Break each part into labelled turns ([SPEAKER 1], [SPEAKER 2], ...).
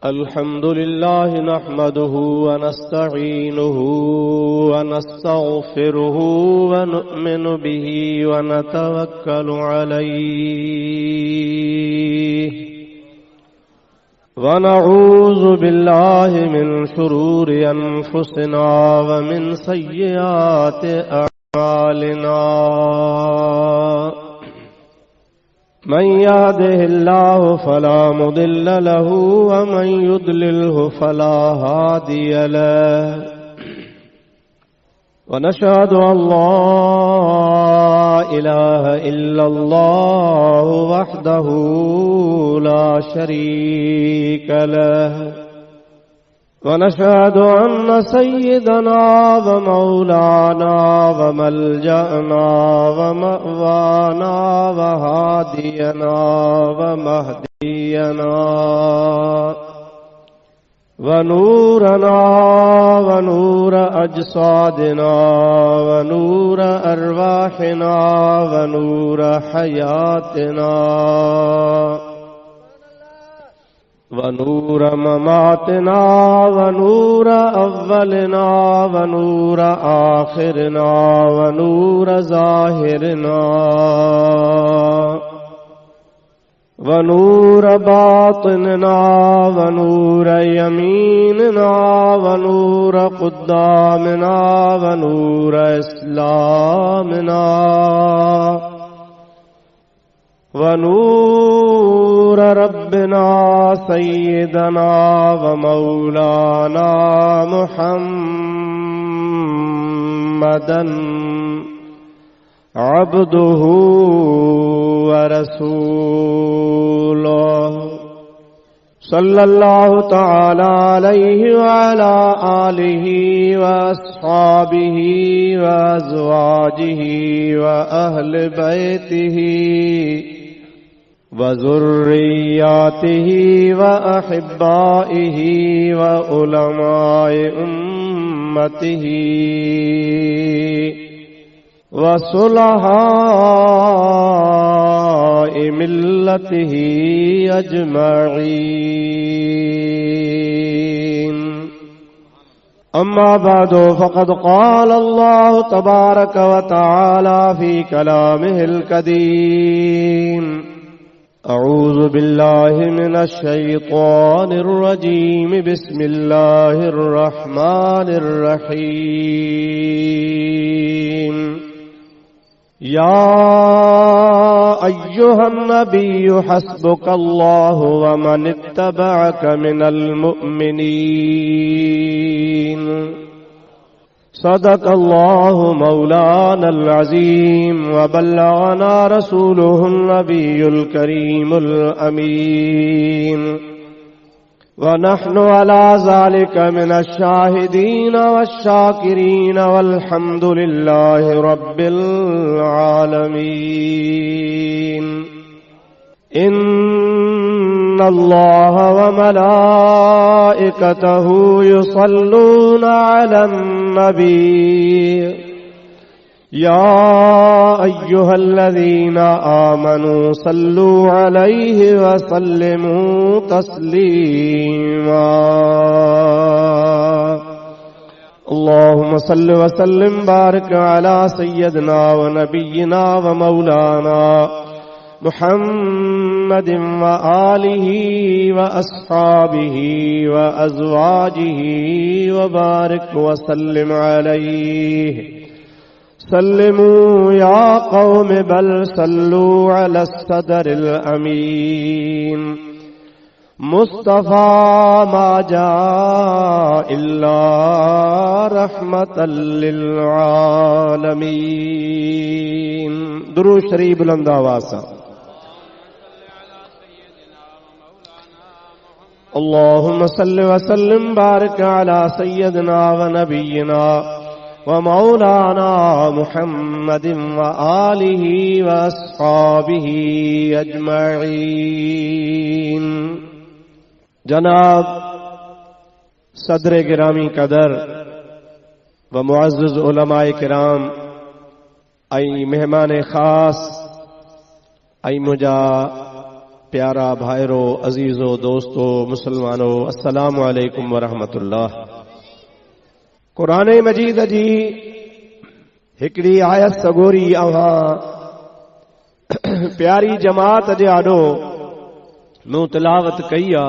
[SPEAKER 1] الحمد لله نحمده ونستعينه ونستغفره ونؤمن به ونتوكل عليه ونعوذ بالله من شرور أنفسنا ومن سيئات أعمالنا من يهده الله فلا مضل له ومن يضلله فلا هادي له ونشهد أن لا إله إلا الله وحده لا شريك له ونشهد أن سيدنا ومولانا وملجأنا ومأوانا وهادينا ومهدينا ونورنا ونور أجسادنا ونور أرواحنا ونور حياتنا ونور مماتنا ونور أولنا ونور آخرنا ونور ظاهرنا ونور باطننا ونور يميننا ونور قدامنا ونور إسلامنا ونور ربنا سيدنا ومولانا محمدا عبده ورسوله صلى الله تعالى عليه وعلى آله وأصحابه وأزواجه وأهل بيته وذرياته وأحبائه وعلماء أمته وصلحاء ملته أجمعين أما بعد فقد قال الله تبارك وتعالى في كلامه القديم أعوذ بالله من الشيطان الرجيم بسم الله الرحمن الرحيم يا أيها النبي حسبك الله ومن اتبعك من المؤمنين صدق الله مولانا العظيم وبلغنا رسوله النبي الكريم الأمين ونحن على ذلك من الشاهدين والشاكرين والحمد لله رب العالمين إن الله وملائكته يصلون على النبي يا أيها الذين آمنوا صلوا عليه وسلموا تسليما اللهم صل وسلم بارك على سيدنا ونبينا ومولانا محمد وآله وأصحابه وأزواجه وبارك وسلم عليه سلموا يا قوم بل صلوا على الصدر الأمين مصطفى ما جاء إلا رحمة للعالمين درود شریف بلند آواز سے اللهم صل وسلم بارك على سيدنا ونبينا ومولانا محمد وآله وأصحابه أجمعين جناب صدر گرامی قدر و معزز علماء کرام ای مہمان خاص आई मुझा प्यारा भाइरो अजीजो दोस्तो मुसलमानो अस्सलामु अलैकुम वरहमतुल्लाह। कुरान मजीद जी हिकड़ी आयत सगोरी अवां प्यारी जमात जे आॾो मूं तिलावत कई आ।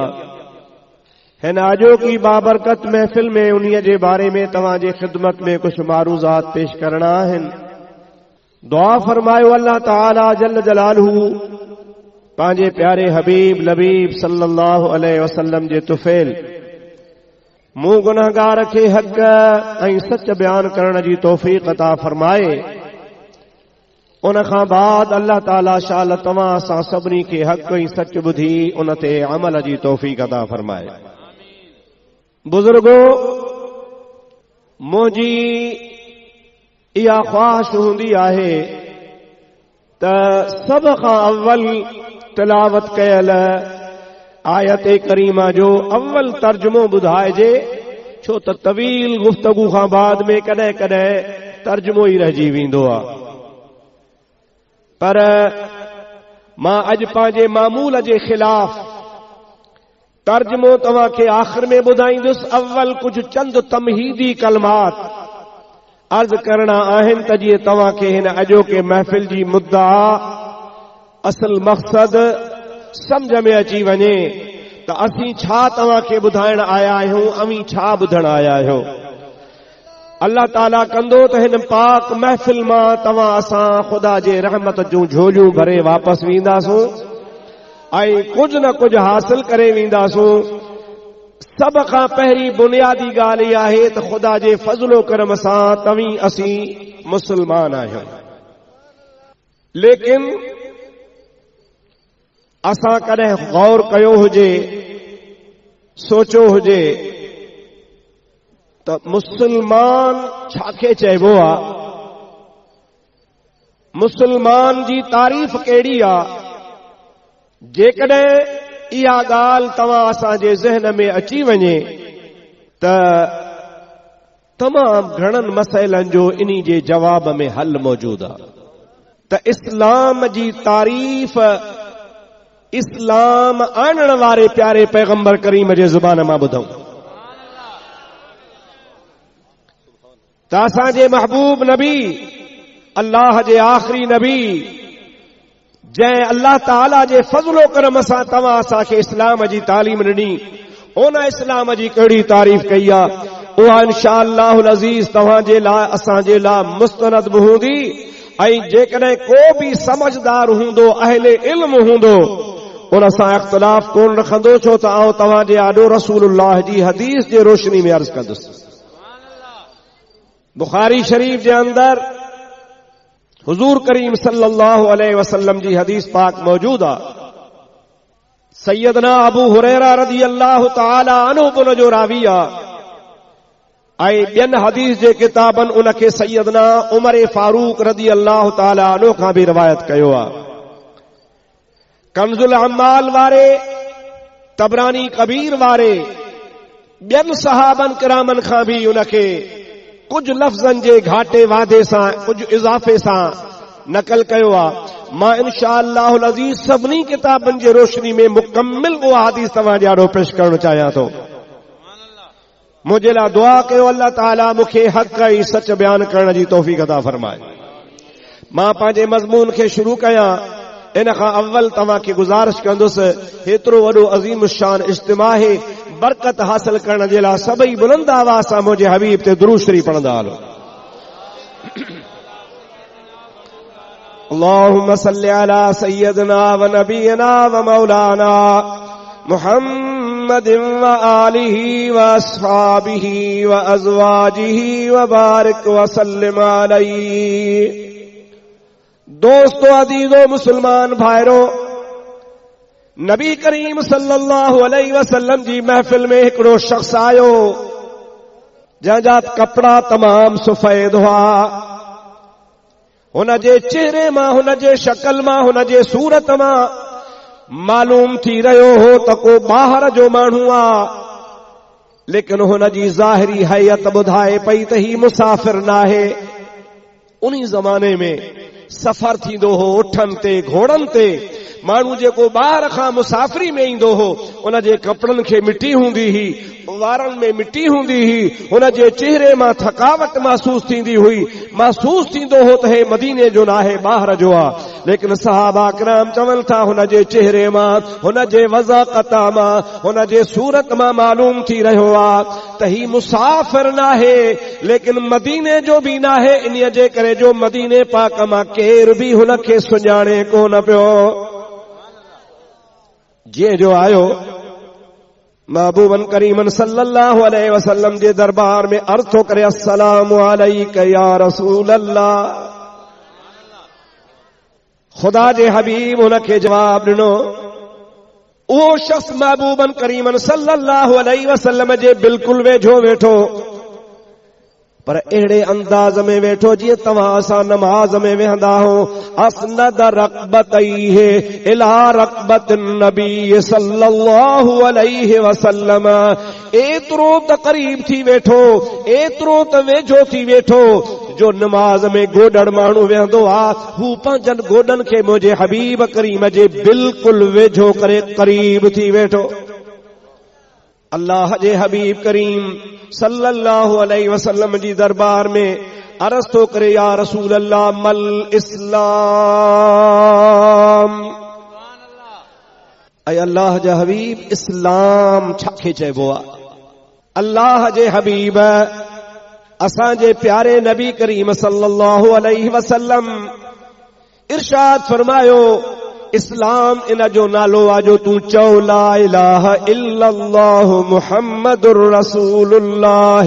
[SPEAKER 1] हिन अॼो की बाबरकत महफ़िल में उन्हीअ जे बारे में तव्हां जे ख़िदमत में कुछ मारूज़ात पेश करणा आहिनि। दुआ फरमायो अल्लाह ताला जल जलालहू पंहिंजे प्यारे हबीब लबीब सल्लल्लाहु अलैहि वसल्लम जे तुफ़ैल मूं गुनहगार खे हक़ ऐं सच बयान करण जी तौफ़ीक़ अता फरमाए। उन खां बाद अल्लाह ताला शाल तव्हां असां सभिनी खे हक़ ऐं सच ॿुधी उन ते अमल जी तौफ़ीक़ अता फरमाए। बुज़ुर्गो, मुंहिंजी इहा ख़्वाहिश हूंदी आहे त सभ खां अव्वल तिलावत कयल आयत करीमा जो अव्वल तर्जुमो ॿुधाइजे, छो त तवील गुफ़्तगू खां बाद में कॾहिं कॾहिं तर्जुमो ई रहिजी वेंदो आहे। पर मां अॼु पंहिंजे मामूल जे ख़िलाफ़ तर्जुमो तव्हां खे आख़िर में ॿुधाईंदुसि। अव्वल कुछ चंद तमहीदी कलमात अर्ज़ करणा आहिनि त जीअं तव्हां खे हिन अॼोके महफ़िल जी मुद्दा असल मक़सद समझ में अची वञे त असीं छा तव्हां खे ॿुधाइण आया आहियूं, अमीं छा ॿुधण आया आहियो। अल्लाह ताला कंदो त हिन पाक महफ़िल मां तव्हां असां ख़ुदा जे रहमत जूं झोलियूं भरे वापसि वेंदासूं ऐं कुझु न कुझु हासिल करे वेंदासूं। सभ खां पहिरीं बुनियादी ॻाल्हि इहा आहे त ख़ुदा जे फज़लो करम सां तव्हीं असीं मुस्लमान आहियूं। लेकिन असां कॾहिं गौर कयो हुजे, सोचो हुजे त मुस्लमान छाखे चइबो आहे, मुस्लमान जी तारीफ़ कहिड़ी आहे। जेकॾहिं इहा ॻाल्हि तव्हां असांजे ज़हन में अची वञे त तमामु घणनि मसइलनि जो इन्ही जे जवाब में हल मौजूदु आहे। त इस्लाम जी तारीफ़ इस्लाम आणण वारे प्यारे पैगंबर करीम जे ज़ुबान मां ॿुधूं त असांजे महबूब नबी, अल्लाह जे आख़िरी नबी, जंहिं अल्लाह ताला जे फज़लो करम सां तव्हां असांखे इस्लाम जी तालीम ॾिनी, उन इस्लाम जी कहिड़ी तारीफ़ कई आहे, उहा इंशाअल्लाहुल अज़ीज़ तव्हां जे लाइ असांजे लाइ मुस्तनद बि हूंदी। ऐं जेकॾहिं को बि समझदार हूंदो, अहले इल्म हूंदो, उन सां इख़्तिलाफ़ कोन रखंदो, छो त आउं तव्हां जे आॾो रसूलुल्लाह जी हदीस जे रोशनी में अर्ज़ कंदुसि। बुखारी शरीफ जे अंदर हुजूर करीम सल्लल्लाहु अलैहि वसल्लम जी हदीस पाक मौजूद आहे। सैयदना अबू हुरैरा रज़ी अल्लाह तआला अन्हु उन जो रावी आहे ऐं ॿियनि हदीस जे किताबनि उन खे सैयदना उमर फारूक रज़ी अल्लाह तआला अन्हु खां बि रिवायत कयो आहे। कंज़ुल अम्माल वारे, तबरानी कबीर वारे, ॿियनि सहाबनि किरामनि खां बि उन खे कुछ लफ़्ज़नि जे घाटे वादे सां, कुछ इज़ाफ़े सां नकल कयो आहे। मां इंशाअल्लाहुल अज़ीज़ सभिनी किताबनि जे रोशनी में मुकम्मिल उहा हदीस तव्हां जे आॾो पेश करणु चाहियां थो। मुंहिंजे लाइ दुआ कयो अल्लाह ताला मूंखे हक़ ऐं सच बयान करण जी तौफ़ीक़ अता फरमाए। मां पंहिंजे मज़मून खे शुरू कयां, इन खां अव्वल तव्हां खे गुज़ारिश कंदुसि, हेतिरो वॾो अज़ीम शान इज्तिमा है, बरकत हासिल करण जे लाइ सभई बुलंद आवाज़ सां मुंहिंजे हबीब ते दुरूद शरीफ पढ़ंदा हलो। अल्लाहुम्मा सल्लि अला सय्यदना व नबीना व मौलाना मुहम्मदिन व आलिहि व अस्हाबिहि व अज़वाजिहि व बारिक व सल्लिम अलैहि। दोस्तों, अजीजो, मुसलमान भाइरो, नबी करीम सल्लल्लाहु अलैहि वसल्लम जी महफिल में हिकिड़ो शख्स आयो जंहिंजा कपड़ा तमाम सफ़ेद हुआ। हुन जे चेहरे मां, हुन जे शक्ल मां, हुन जे सूरत मां मालूम थी रहियो हो त को ॿाहिरि जो माण्हू आहे, लेकिन हुन जी ज़ाहिरी हैयत ॿुधाए पई त ही मुसाफ़िर नाहे। उन्ही ज़माने में सफ़र थींदो हो उठनि ते घोड़नि ते। माण्हू जेको ॿाहिरि खां मुसाफ़िरी में ईंदो हो उन जे कपिड़नि खे मिटी हूंदी हुई, वारनि में मिटी हूंदी हुई, हुन जे चेहरे मां थकावट महसूस थींदी हुई, महसूस थींदो हो त हे मदीने जो नाहे ॿाहिरि जो आहे। लेकिन सहाबा किराम चवनि था हुन जे चेहरे मां, हुन जे वज़ाक़त मां, हुन जे सूरत मां मालूम थी रहियो आहे त ही मुसाफ़िर नाहे, लेकिन मदीने जो बि नाहे, इन जे करे जो मदीने पाक मां केर बि हुन खे सुञाणे कोन पियो। जीअं जो आयो महबूबन करीमन सल्लल्लाहु अलैहि वसल्लम जे दरबार में अर्ज़ थो करे, अस्सलामु अलैका या रसूल अल्लाह। खुदा जे हबीब हुन खे जवाब ॾिनो। उहो शख्स महबूबन करीमन सल्लल्लाहु अलैहि वसल्लम जे बिल्कुलु वेझो वेठो, पर अहिड़े अंदाज़ में वेठो जीअं तव्हां असां नमाज़ में वेहंदा हो। अस्नद रक़बतैहि इला रक़बतिन नबी सल्लल्लाहु अलैहि वसल्लम। एतिरो त क़रीब थी वेठो, एतिरो त वेझो थी वेठो जो नमाज में गोॾड़ माण्हू वेहंदो आहे, हू पंहिंजनि गोॾनि खे मुंहिंजे हबीब करीम जे बिल्कुलु वेझो करे क़रीब थी वेठो। अल्लाह जे हबीब करीम सल्लल्लाहु अलैहि वसल्लम जी दरबार में अर्ज़ थो करे, या रसूल अल्लाह मल इस्लाम। ऐं अल्लाह जा हबीब इस्लाम छाखे चइबो आहे? अल्लाह जे हबीब असांजे प्यारे नबी करीम सल्लल्लाहु अलैहि वसल्लम इरशाद फरमायो, इस्लाम इन जो नालो आहे जो तूं चओ ला इलाहा इल्लल्लाह मुहम्मदुर रसूलुल्लाह।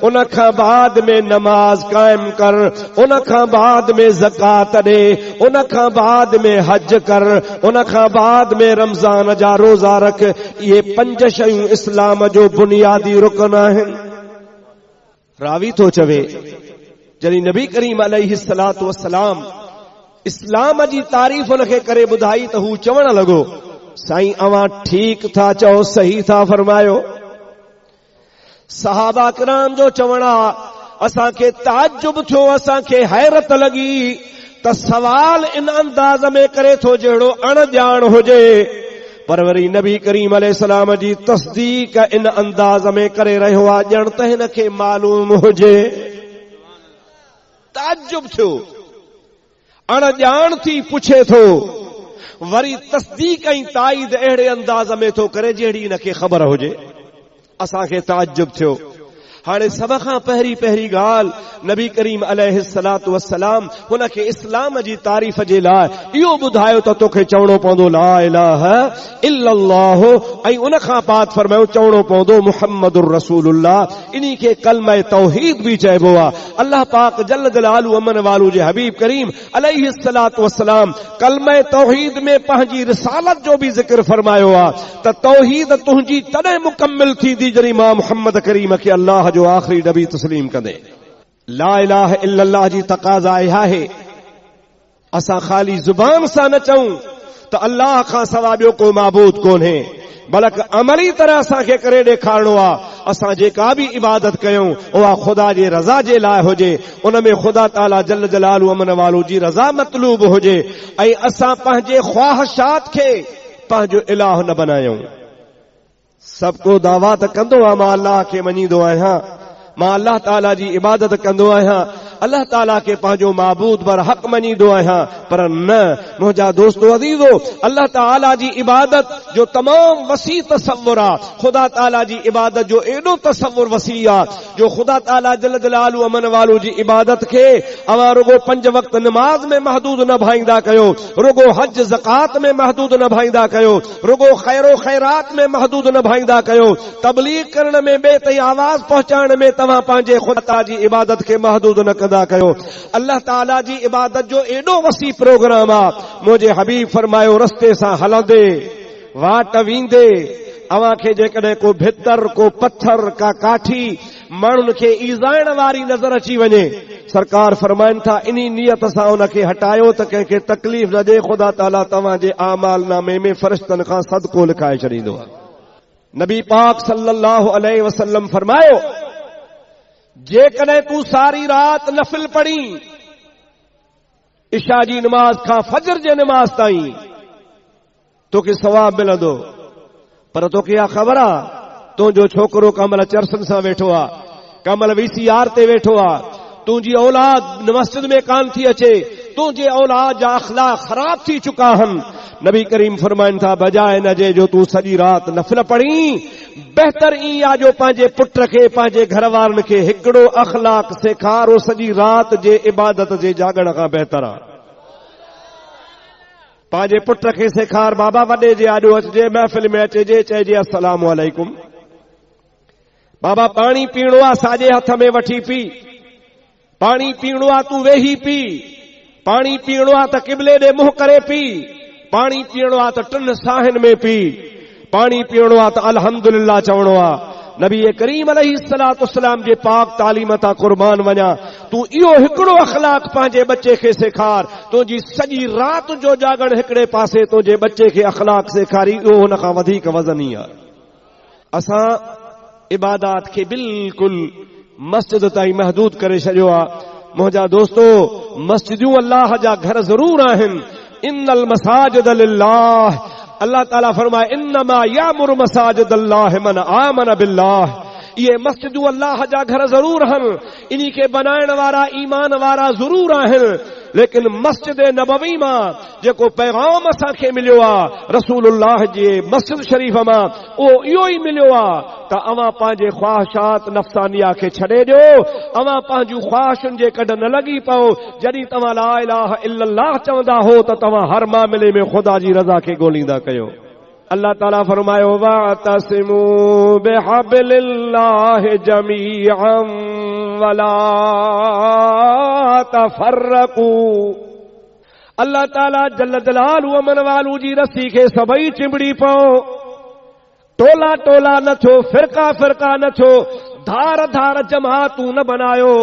[SPEAKER 1] उन खां बाद में नमाज कायम कर, उन खां बाद में ज़कात ॾे, उन खां बाद में हज कर, उन खां बाद में रमज़ान जा रोज़ा रख। इहे 5 शयूं इस्लाम जो बुनियादी रुकन आहिनि। रावी थो चवे, जॾहिं नबी करीम अलैहि सलातो वसलाम इस्लाम जी तारीफ़ हुनखे करे ॿुधाई त हू चवण लॻो, साईं अवां ठीक था चओ, सही था फरमायो। सहाबा किराम जो चवण आहे, असांखे ताजुब थियो, असांखे हैरत लॻी त सवाल इन अंदाज़ में करे थो जहिड़ो अणॼाण हुजे, पर वरी नबी करीम अलैहिस्सलाम जी तस्दीक इन अंदाज़ में करे रहियो आहे ॼण त हिन खे मालूम हुजे। ताजुब थियो, अणॼाण थी पुछे थो, वरी तस्दीक ऐं ताईद अहिड़े अंदाज़ में थो करे जहिड़ी हिनखे ख़बर हुजे। असांखे ताजुब थियो। हाणे सभ खां पहिरीं ॻाल्हि नबी करीम अलैहिस्सलातु वस्सलाम हुनखे इस्लाम जी तारीफ़ जे लाइ इहो ॿुधायो त तोखे चवणो पवंदो ला इलाहा इल्लल्लाह, ऐं उन खां बाद फरमायो चवणो पवंदो मुहम्मदुर रसूलुल्लाह। इन्ही खे कलमा तौहीद बि चइबो आहे। अल्लाह पाक जल जलालु अमन वालू जे हबीब करीम अलैहिस्सलातु वस्सलाम कलमा तौहीद में पंहिंजी रिसालत जो बि ज़िक्र फरमायो आहे त तौहीद तुंहिंजी तॾहिं मुकम्मिल थींदी जॾहिं मां मुहम्मद करीम खे अल्लाह जो आखिरी नबी तस्लीम कंदे। ला इलाहा इल्लल्लाह जी तक़ाज़ा आहे असां खाली ज़ुबान सां न चऊं त अल्लाह खां सवा ॿियो को माबूद कोन्हे, बल्कि अमली तरह असांखे करे ॾेखारणो आहे। असां जेका बि इबादत कयूं उहा ख़ुदा जे रज़ा जे लाइ हुजे, उन में ख़ुदा ताला जल जलालु अमन वालू जी रज़ा मतलूब हुजे, ऐं असां पंहिंजे ख्वाहिशात खे पंहिंजो इलाह न बनायूं। सभु को दावा त कंदो आहे मां अल्लाह खे मञींदो आहियां, मां अल्लाह ताला जी इबादत कंदो आहियां, अल्लाह ताला के पंहिंजो माबूद बर हक़ मञींदो आहियां, पर न मुंहिंजा दोस्तो अज़ीज़ो, अल्लाह ताला जी इबादत जो तमाम वसी तसव्वुर आहे। ख़ुदा ताला जी इबादत जो एॾो तसव्वुर वसी आहे जो ख़ुदा ताला जल जलालु अमन वालू जी इबादत खे अवां रुगो 5 वक्त नमाज में महदूद न भाईंदा कयो, रुगो हज ज़कात में महदूद न भाईंदा कयो, रुगो खैरो खैरात में महदूद न भाईंदा कयो, तबलीग करण में ॿिए ताईं आवाज़ पहुचाइण में तव्हां पंहिंजे ख़ुदा जी इबादत खे महदूद न कंदा कयो। अल्लाह ताला जी इबादत जो एॾो वसी प्रोग्राम आहे। मुंहिंजे हबीब फरमायो, रस्ते सां हलंदे वाट वेंदे अवां खे जेकॾहिं को भितर, को पत्थर, का काठी माण्हुनि खे ईज़ाइण वारी नज़र अची वञे, सरकार फरमाइनि था इन्ही नियत सां उनखे हटायो त कंहिंखे तकलीफ़ न ॾे, ख़ुदा ताला तव्हांजे आमाल नामे में फ़रिश्तनि खां सदको लिखाए छॾींदो आहे। नबी पाक सल्लल्लाहु अलैहि वसल्लम फरमायो, जेकॾहिं तूं सारी रात नफ़िल पढ़ी इशा जी नमाज खां फजर जे नमाज ताईं तोखे सवाब मिलंदो। पर तोखे इहा ख़बर आहे तुंहिंजो छोकिरो कमल चरसनि सां वेठो आहे, कमल VCR ते वेठो आहे, तुंहिंजी औलाद मस्जिद में कान थी अचे, तुंहिंजे औलाद जा अखलाक ख़राब थी चुका आहिनि। नबी करीम फरमाइनि था बजाए न जे जो तूं सॼी राति नफ़िल पढ़ी, बहितर ईअं आहे जो पंहिंजे पुट खे पंहिंजे घर वारनि खे हिकिड़ो अखलाक सेखारो सॼी राति जे इबादत जे जागण खां बहितर आहे। पंहिंजे पुट खे सेखार, बाबा वॾे जे आॾो अचिजे, महफ़िल में अचिजे, चइजे अस्सलामु अलैकुम। बाबा पाणी पीअणो आहे साॼे हथ में वठी पी, पाणी पीअणो आहे तूं वेही पी, पाणी पीअणो आहे त क़िबले ॾे मुंहुं करे पी, पाणी पीअणो आहे त टिनि साहिनि में पी, पाणी पीअणो आहे त अल्हम्दुलिल्लाह चवणो आहे। नबी करीम अलैहिस्सलाम जे पाक तालीम तां कुर्बान वञा, तूं इहो हिकिड़ो अखलाक पंहिंजे बच्चे खे सेखार, तुंहिंजी सॼी राति जो जागण हिकिड़े पासे तुंहिंजे बच्चे खे अखलाक सेखारी, इहो हुन खां वधीक वज़नी आहे। असां इबादत खे बिल्कुलु मस्जिद ताईं महदूद करे छॾियो आहे। मुंहिंजा दोस्तो, मस्जिदूं अल्लाह जा घर ज़रूर आहिनि। इन्नल मसाजिद लिल्लाह, अल्लाह ताला फरमाए इन्नमा यामुरु मसाजिद अल्लाह मन आमन बिल्लाह। ये मस्जिदूं अल्लाह जा घर ज़रूर आहिनि, इन्ही खे बनाइण वारा ईमान वारा ज़रूर आहिनि, लेकिन मस्जिद नबवी मां जेको पैगाम असांखे मिलियो आहे रसूलुल्लाह जे मस्जिद शरीफ़ मां, उहो इहो ई मिलियो आहे त अवां पंहिंजे ख्वाहिशात नफ़सानिया खे छॾे ॾियो, अवां पंहिंजूं ख्वाहिशुनि जे कॾ न लॻी पओ। जॾहिं तव्हां ला इलाहा इल्लल्लाह चवंदा हो त तव्हां हर मामले में ख़ुदा जी रज़ा खे ॻोल्हींदा कयो। अल्लाह ताला फरमायो वातसिमू बिहब्लिल्लाहि जमीअन वला तफर्रकू। अल्लाह ताला जल्ल जलालहू अमन वालू जी रस्सी खे सभई चिंबड़ी पओ, टोला टोला न थियो, फिरका फिरका न थियो, धार धार जमातूं न बनायो।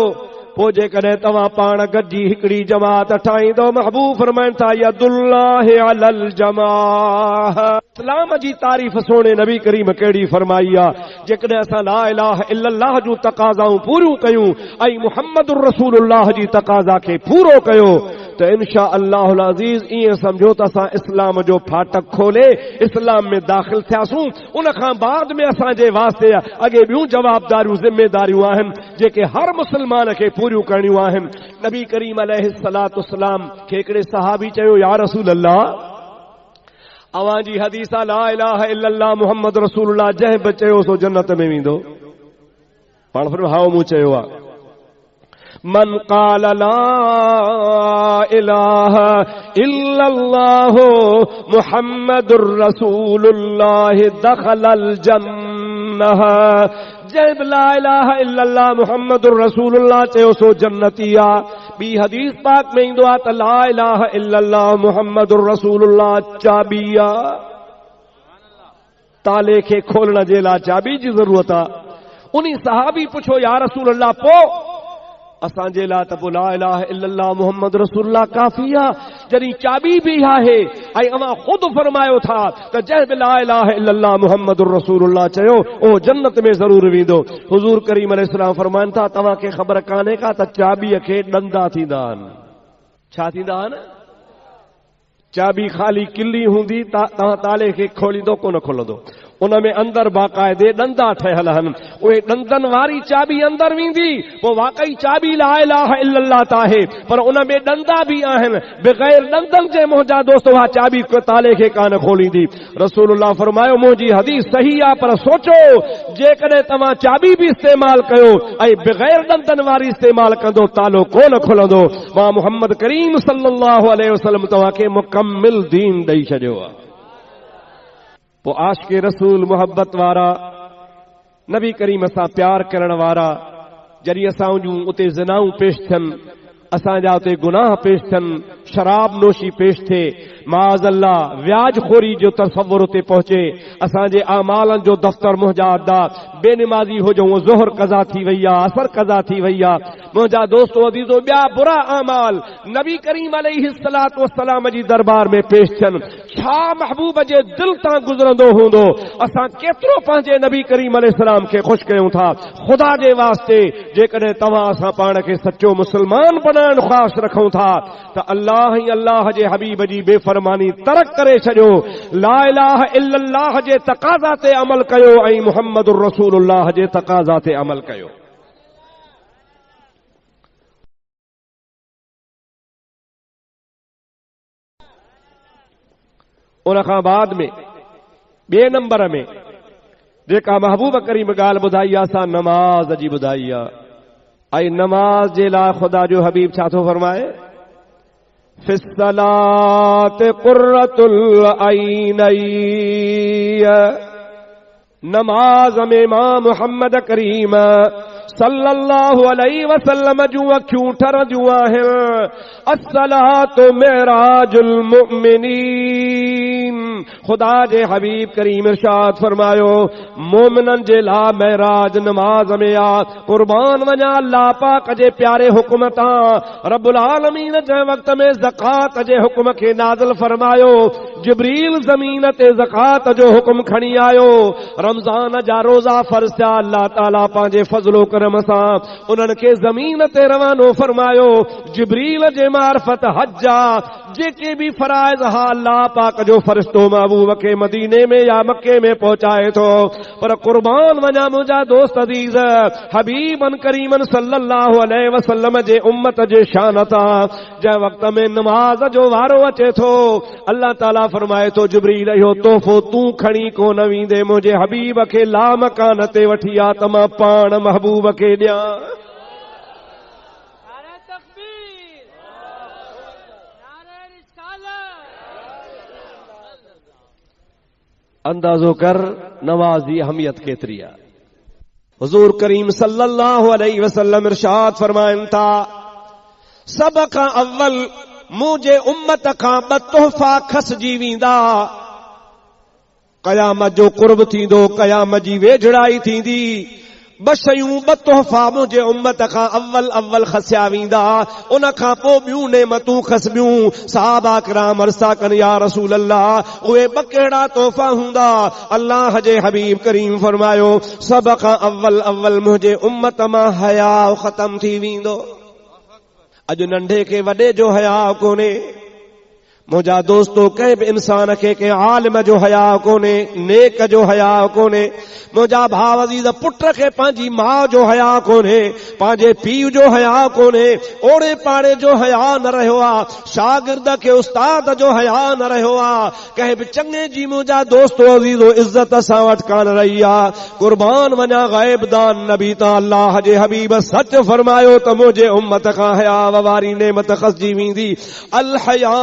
[SPEAKER 1] पोइ जेकॾहिं तव्हां पाण गॾिजी हिकिड़ी जमात ठाहींदो, महबूब फरमाइनि था यदुल्लाहि अलल जमाअह। इस्लाम जी तारीफ़ सोने नबी करीम कहिड़ी फरमाई आहे, जेकॾहिं असां ला इलाहा इल्लल्लाह जूं तक़ाज़ाऊं पूरियूं कयूं ऐं मुहम्मदुर रसूलुल्लाह जी तक़ाज़ा खे पूरो कयो त इंशा अल्लाहुल अज़ीज़ ईअं सम्झो त असां इस्लाम जो फाटक खोले इस्लाम में दाख़िल थियासूं। उन खां बाद में असांजे वास्ते अॻे ॿियूं जवाबदारियूं ज़िम्मेदारियूं आहिनि जेके हर मुस्लमान खे पूरियूं करणियूं आहिनि। नबी करीम अलैहिस्सलाम खे हिकिड़े सहाबी चयो, या रसूल अल्लाह, अवां जी हदीस आहे ला इलाहा इल्लल्लाह मुहम्मद रसूलुल्लाह, जंहिं बि चयो सो जन्नत में वेंदो। पाण फरमायो हा मूं चयो आहे। मन काल ला इलाहा इल्लल्लाह मुहम्मदुर रसूलुल्लाह दखलल जन्नह। जंहिं बि ला इलाहा इल्लल्लाह मुहम्मदुर रसूलुल्लाह चयो सो जन्नती आहे। ॿी हदीस पाक में ईंदो आहे त ला इलाहा इल्लल्लाह मुहम्मदुर रसूलुल्लाह चाबी आहे, ताले खे खोलण जे लाइ चाबी जी ज़रूरत आहे। उन्ही सहाबी पुछो, या रसूल अल्लाह, पोइ असांजे लाइ त पोइ ला इलाहा इल्लल्लाह मुहम्मद रसूलुल्लाह काफ़ी आहे, जॾहिं चाबी बि आहे ऐं अवां ख़ुदि फरमायो था त जंहिं बि ला इलाहा इल्लल्लाह मुहम्मदुर रसूलुल्लाह चयो उहो जन्नत में ज़रूर वेंदो। हुज़ूर करीम अलैहिस्सलाम फरमाइनि था, तव्हांखे ख़बर कान्हे का त चाबीअ खे ॾंदा थींदा आहिनि। छा थींदा आहिनि? चाबी खाली किली हूंदी, तव्हां ताले खे खोलींदो कोन खुलंदो। उन में अंदर बाक़ायदे ॾंदा ठहियल आहिनि, उहे ॾंदनि वारी चाबी अंदर वेंदी, पोइ वाकई चाबी ला इलाहा इल्लल्लाह त आहे, पर उन में ॾंदा बि आहिनि। बग़ैर ॾंदनि जे मुंहिंजा दोस्त उहा चाबी ताले खे कान खोलींदी। रसूलुल्लाह फरमायो, मुंहिंजी हदीस सही आहे, पर सोचो जेकॾहिं तव्हां चाबी बि इस्तेमाल कयो ऐं बग़ैर ॾंदनि वारी इस्तेमाल कंदो, तालो कोन खुलंदो। मां मुहम्मद करीम सल्लल्लाहु अलैहि वसल्लम तव्हांखे मुकम्मिल दीन ॾेई छॾियो आहे। पोइ आशिक़े रसूल मोहब्बत वारा, नबी करीम सां प्यार करण वारा, जॾहिं असां जूं उते ज़िनाऊं पेश थियनि, असांजा उते गुनाह पेश थियनि, शराब नोशी पेश थिए, माज़ अल्लाह व्याज खोरी जो तसव्वुर ते पहुंचे असांजे आमालन जो दफ्तर मुंहिंजा अदा बेनिमाज़ी हो जो ज़ोहर कज़ा थी वई आहे असर कज़ा थी वई आहे मुंहिंजा दोस्तो अज़ीज़ो ॿिया बुरा आमाल नबी करीम अलैहिस्सलातु वस्सलाम जी दरबार में पेश थियनि छा महबूब जे दिल तां गुज़रंदो हूंदो असां केतिरो पंहिंजे नबी करीम अलैहिस्सलाम खे ख़ुशि कयूं था ख़ुदा जे वास्ते जेकॾहिं तव्हां असां पाण खे सचो मुस्लमान बणाइण ख़्वाहिश रखूं था त अल्लाह ई अल्लाह जे हबीब जी बेफ़रमानी तर्क करे छॾियो ला इलाहा इल्लल्लाह जे तक़ाज़ा ते अमल कयो ऐं मुहम्मदुर रसूलुल्लाह जे तक़ाज़ा ते अमल कयो। उन खां बाद में ॿिए नंबर में जेका महबूब करीम ॻाल्हि ॿुधाई आहे सा नमाज जी ॿुधाई आहे ऐं नमाज जे लाइ ख़ुदा जो हबीब छा थो फरमाए फिस्सलात कुर्रतुल ऐनैन नमाज में मां मुहम्मद करीम सल्लल्लाहु अलैहि वसल्लम जूं अखियूं ठरंदियूं आहिनि अस्सलातु मिराजुल मुमिनीन खुदा जे हबीब करीम इरशाद फरमायो मोमिनन जे लाइ महराज नमाज में आ कुर्बान वञा अल्लाह पाक जे प्यारे हुक्म तां रब्बुल आलमीन जे वक्त में ज़कात जे हुक्म खे नाज़िल फरमायो जिब्रील ज़मीन ते ज़कात जो हुक्म खणी आयो रमज़ान जा रोज़ा फ़र्ज़ थिया अल्लाह ताला पंहिंजे फज़लो करम सां उन्हनि खे ज़मीन ते रवानो फरमायो जिब्रील जे मार्फत हज्जा जेके भी फराइज़ हा अल्लाह पाक जो फरिश्तो महबूब खे मदीने में या मक्के में पहुंचाए थो पर कुर्बान वञा मुंहिंजा दोस्त अज़ीज़ हबीबन करीमन सल्लल्लाहु अलैहि वसल्लम जे उम्मत जे शान तां जंहिं वक्त में नमाज जो वारो अचे थो अल्लाह ताला फरमाए थो जिब्रील इहो तोहफ़ो तूं खणी कोन वेंदे मुंहिंजे हबीब खे लामकान ते वठी आ त मां पाण महबूब खे ॾियां अंदाजो कर नमाज की अहमियत केतरी आहे हुजूर करीम सल्लल्लाहु अलैहि वसल्लम इरशाद फरमाइनि था सब खां अव्वल मुंहिंजे उम्मत खां ॿ तोहफ़ा खसजी वेंदा क़यामत जो कुर्ब थींदो क़यामत जी वेझड़ाई थींदी ॿ शयूं ॿ तोहफ़ा मुंहिंजे उम्मत खां अव्वल खसिया वेंदा उन खां पोइ ॿियूं नेमतूं खसबियूं सहाबा किराम अर्ज़ था कनि या रसूल अल्लाह उहे ॿ कहिड़ा तोहफ़ा हूंदा अल्लाह जे हबीब करीम फरमायो सभ खां अव्वल मुंहिंजे उम्मत मां हया ख़तम थी वेंदो अॼु नंढे खे वॾे जो हया कोन्हे मुंहिंजा दोस्तो कंहिं बि इंसान खे कंहिं आलिम जो हया कोन्हे नेक जो हया कोन्हे मुंहिंजा भाउ अज़ीज़ पुट खे पंहिंजी माउ जो हया कोन्हे पंहिंजे पीउ जो हया कोन्हे ओड़े पाड़े जो हया न रहियो आहे शागिर्द खे उस्ताद जो हया न रहियो आहे कंहिं बि चङे जी मुंहिंजा दोस्तो अज़ीज़ो इज़त असां वटि कान रही आहे कुर्बान वञा ग़ैब दान नबी तां अल्लाह जे हबीब सच फरमायो त मुंहिंजे उम्मत खां हया वारी नेमत खसजी वेंदी अल हया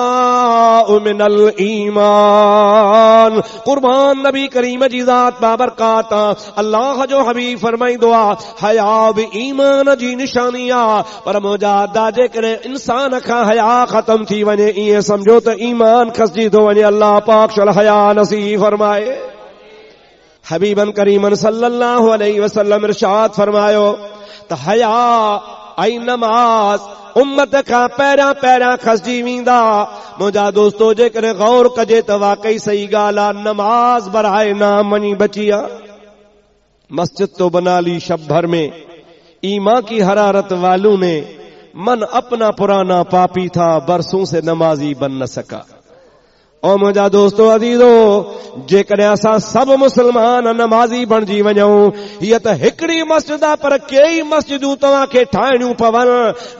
[SPEAKER 1] मिनल ईमान कुर्बान नबी करीम जी ज़ात बाबरकात अल्लाह जो हबीब फरमाईंदो आहे हया बि ईमान जी निशानी आहे पर मुंहिंजा अदा जेकॾहिं इंसान खां हया ख़तम थी वञे ईअं सम्झो त ईमान खसजी थो वञे अल्लाह पाक शल हया नसीब फरमाए हबीबन करीमन सल्लल्लाहु अलैहि वसल्लम इरशाद फरमायो त हया ऐं नमाज उम्मत खां पहिरियां खसजी वेंदा मुंहिंजा दोस्तो जेकॾहिं गौर कजे त वाकई सही ॻाल्हि आहे नमाज बराए नाम वञी बची आहे मस्जिद तो बना ली शब भर में ईमा की हरारत वालों ने मन अपना पुराना पापी था बरसों से नमाजी बन न सका और मुंहिंजा दोस्तो अज़ीज़ो जेकॾहिं असां सभु मुस्लमान नमाज़ी बणिजी वञूं हीअ त हिकिड़ी मस्जिद आहे पर कई मस्जिदूं तव्हांखे ठाहिणियूं पवनि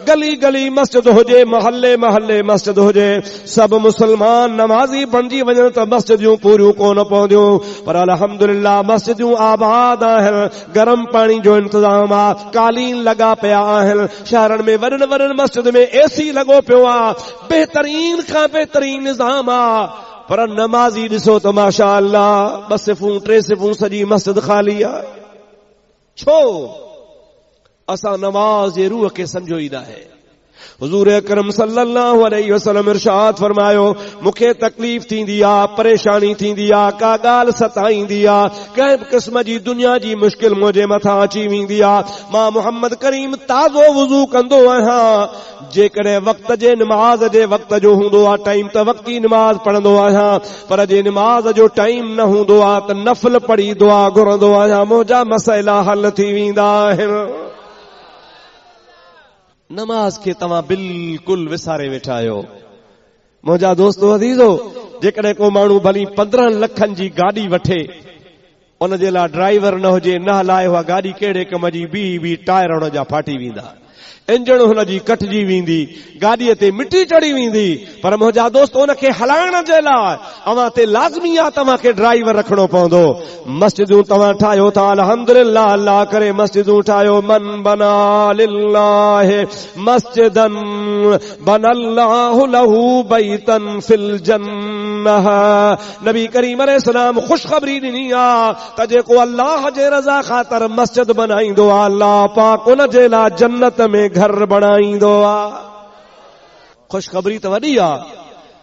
[SPEAKER 1] गली गली मस्जिद हुजे महल्ले महल्ले मस्जिद हुजे सभु मुस्लमान नमाज़ी बणिजी वञनि त मस्जिदियूं पूरियूं कोन पवंदियूं पर अल्हम्दुलिल्लाह मस्जिदियूं आबाद आहिनि गरम पाणी जो इंतज़ाम आहे कालीन लॻा पिया आहिनि शहरनि में वॾनि वॾनि मस्जिद में एसी लॻो पियो आहे बहितरीन खां बहितरीन निज़ाम आहे पर नमाज़ी ॾिसो त माशा अल्लाह 2 सिफ़ूं 3 सिफ़ूं सॼी मस्जिद ख़ाली आहे छो असां नमाज़ जे रूह खे सम्झो ई न आहे हुजूर अकरम सल्लल्लाहु अलैहि वसल्लम इरशाद फरमायो, मूंखे तकलीफ़ थींदी आ, परेशानी थींदी आ, का ॻाल्हि सताईंदी आ, कंहिं क़िस्म जी दुनिया जी मुश्किल मुंहिंजे मथां अची वेंदी आ, मां मोहम्मद करीम ताज़ो वुज़ू कंदो आहियां। जेकॾहिं वक़्त जे नमाज़ जे वक़्त जो हूंदो आ टाइम त वक़्ती नमाज़ पढ़ंदो आहियां, पर जे नमाज़ जो टाइम न हूंदो आ त नफ़ल पढ़ी दुआ घुरंदो आहियां, मुंहिंजा मसइला हल थी वेंदा आहिनि। नमाज के तव्हां बिल्कुल विसारे वेठा आहियो। मुंहिंजा दोस्तो अज़ीज़ो, जेकॾहिं को माण्हू भली 15 लखनि जी गाॾी वठे, उन जे लाइ ड्राइवर न हुजे, न हलाए उहा गाॾी कहिड़े कम जी, बी टायर हुन जा फाटी वेंदा, इंजण हुन जी कटिजी वेंदी, गाॾीअ ते मिटी चढ़ी वेंदी, पर मुंहिंजा दोस्त उनखे हलाइण जे लाइ अव्हां ते लाज़मी आहे तव्हांखे ड्राइवर रखणो पवंदो। मस्जिदूं तव्हां ठाहियो था, अल्हम्दुलिल्लाह, अल्लाह करे मस्जिदूं ठाहियो। मन बना लिल्लाह मस्जिदन बनल्लाहु लहू बैतन फिल जन्नह। नबी करीम अलैहिस्सलाम खुशखबरी ॾिनी आहे त जेको अल्लाह जे रज़ा ख़ातिर मस्जिद बनाईंदो आहे, अल्लाह पाक उन जे लाइ जन्नत में घर बनाईंदो आ। खुशखबरी त वॾी आ,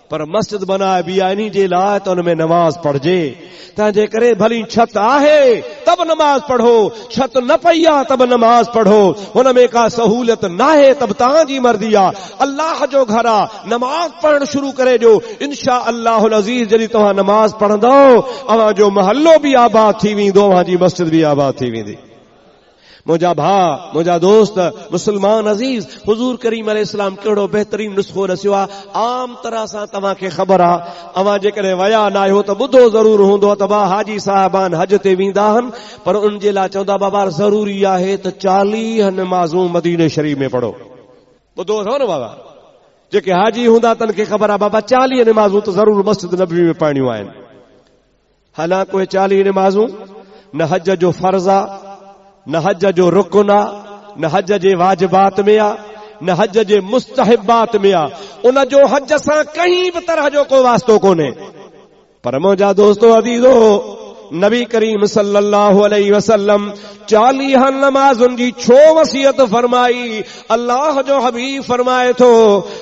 [SPEAKER 1] पर मस्जिद बनाए बि आहे इन जे लाइ त उन में नमाज पढ़जे। तंहिंजे करे भली छत आहे तब नमाज पढ़ो, छत न पई आहे तब नमाज पढ़ो, हुन में का सहूलियत न आहे तब तव्हांजी मर्ज़ी आहे। अल्लाह जो घर आहे, नमाज पढ़ण शुरू करे ॾियो। इंशा अल्लाहुल अज़ीज़ जॾहिं तव्हां नमाज पढ़ंदो, अव्हां जो महल्लो बि आबाद थी वेंदो, अव्हां जी मस्जिद बि आबाद थी वेंदी। मुंहिंजा भाउ, मुंहिंजा दोस्त, मुस्लमान अज़ीज़, हुजूर करीम अलैहिस्सलाम कहिड़ो बेहतरीन नुस्ख़ो रसियो आहे। आम तरह सां तव्हांखे ख़बर आहे, अव्हां जेकॾहिं वया न आहियो त ॿुधो ज़रूर हूंदो त हाजी साहिबान हज ते वेंदा आहिनि, पर उन जे लाइ चवंदा बाबा ज़रूरी आहे त 40 नमाज़ूं मदीने शरीफ़ में पढ़ो। ॿुधो अथव न बाबा, जेके हाजी हूंदा तन खे ख़बर आहे बाबा 40 नमाज़ूं त ज़रूर मस्जिद नबवी में पढ़णियूं आहिनि। हालांकि उहे 40 नमाज़ूं न हज जो फर्ज़ आहे, न हज जो रुकन आ, न हज जे वाजिबात में आ, न हज जे मुस्तहिबात में आ, उन जो हज सां कहीं बि तरह जो को वास्तो कोन्हे। पर मुंहिंजा दोस्तो अज़ीज़ो, नबी करीम सल्लल्लाहु अलैहि वसल्लम 40 नमाज़ुनि जी छो वसियत फरमाई? अल्लाह जो हबीब फरमाए थो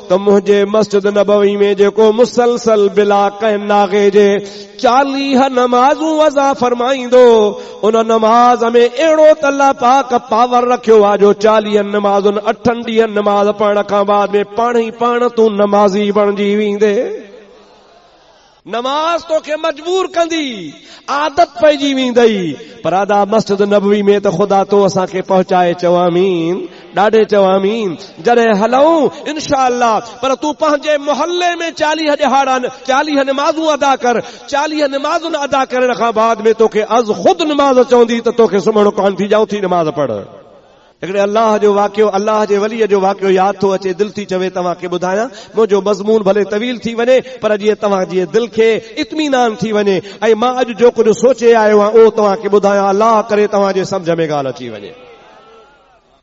[SPEAKER 1] त मुंहिंजे मस्जिद नबवी में जेको मुसलसल बिला कंहिं नागे जे 40 नमाज़ूं वज़ा फरमाईंदो, उन नमाज में अहिड़ो त अल्लाह पाक पावर रखियो आहे जो 40 नमाज़ुनि 8 ॾींहनि नमाज पढ़ण खां बाद में पाण ई पाण तूं नमाज़ी बणिजी वेंदे। नमाज तोखे मजबूर कंदी, आदत पइजी वेंदई। पर अदा मस्जिद नबवी में त ख़ुदा तो असांखे पहुचाए, चवामीन, ॾाढे चवामीन, जॾहिं हलऊं इंशाअल्लाह। पर तूं पंहिंजे मोहल्ले में 40 ॾिहाड़ा 40 नमाज़ूं अदा कर। 40 नमाज़ुनि अदा करण खां बाद में तोखे अज़ ख़ुदि नमाज़ चवंदी त तोखे सुम्हणो कान थी, जाऊं थी नमाज़ पढ़। हिकिड़े अल्लाह जो वाक़ियो, अल्लाह जे वलीअ जो वाक़ियो यादि थो अचे, दिलि थी चवे तव्हांखे ॿुधायां। मुंहिंजो मज़मून भले तवील थी वञे, पर जीअं तव्हांजी दिलि खे इत्मीनान थी वञे, ऐं मां अॼु जो कुझु सोचे आयो आहियां उहो तव्हांखे ॿुधायां, अल्लाह करे तव्हांजे सम्झ में ॻाल्हि अची वञे।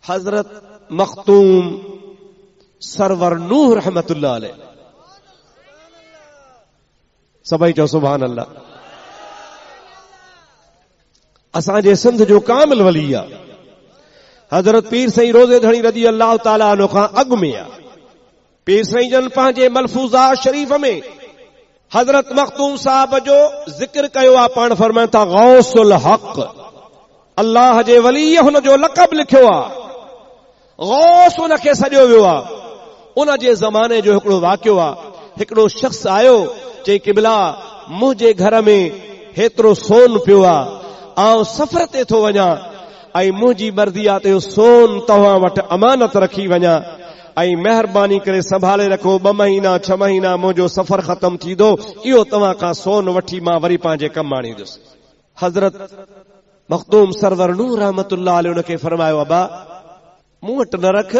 [SPEAKER 1] हज़रत मख़तूम सरवर नूह रहमतुल्लाह अलैह, सभई चओ सुभान अल्लाह। असांजे सिंध जो कामिल वली आहे। हज़रत पीर साईं रोज़े धणी रज़ी अल्लाह ताला अन्हु खां अॻु में आहे। पीर साईं जन पंहिंजे मलफूज़ात शरीफ़ में हज़रत मख़तूम साहब जो ज़िक्र कयो आहे। पाण फरमाइनि था गौसुल हक़, अल्लाह जे वली हुन जो लक़ब लिखियो आहे। गौस उन खे सॼो वियो आहे। उन जे ज़माने जो हिकिड़ो वाक़ियो आहे। हिकिड़ो शख़्स आयो, चई क़िबला मुंहिंजे घर में हेतिरो सोन पियो आहे, आउं सफ़र ते थो वञा, ऐं मुंहिंजी मर्ज़ी आहे त सोन तव्हां वटि अमानत रखी वञा, ऐं महिरबानी करे संभाले रखो। 2 महीना 6 महीना मुंहिंजो सफ़र ख़तम थींदो, इहो तव्हां खां सोन वठी मां वरी पंहिंजे कमु आणींदुसि। हज़रत मख़तूम सरवर नूह रहमतुल्लाह अलैह उनखे फरमायो, अबा मूं वटि न रख,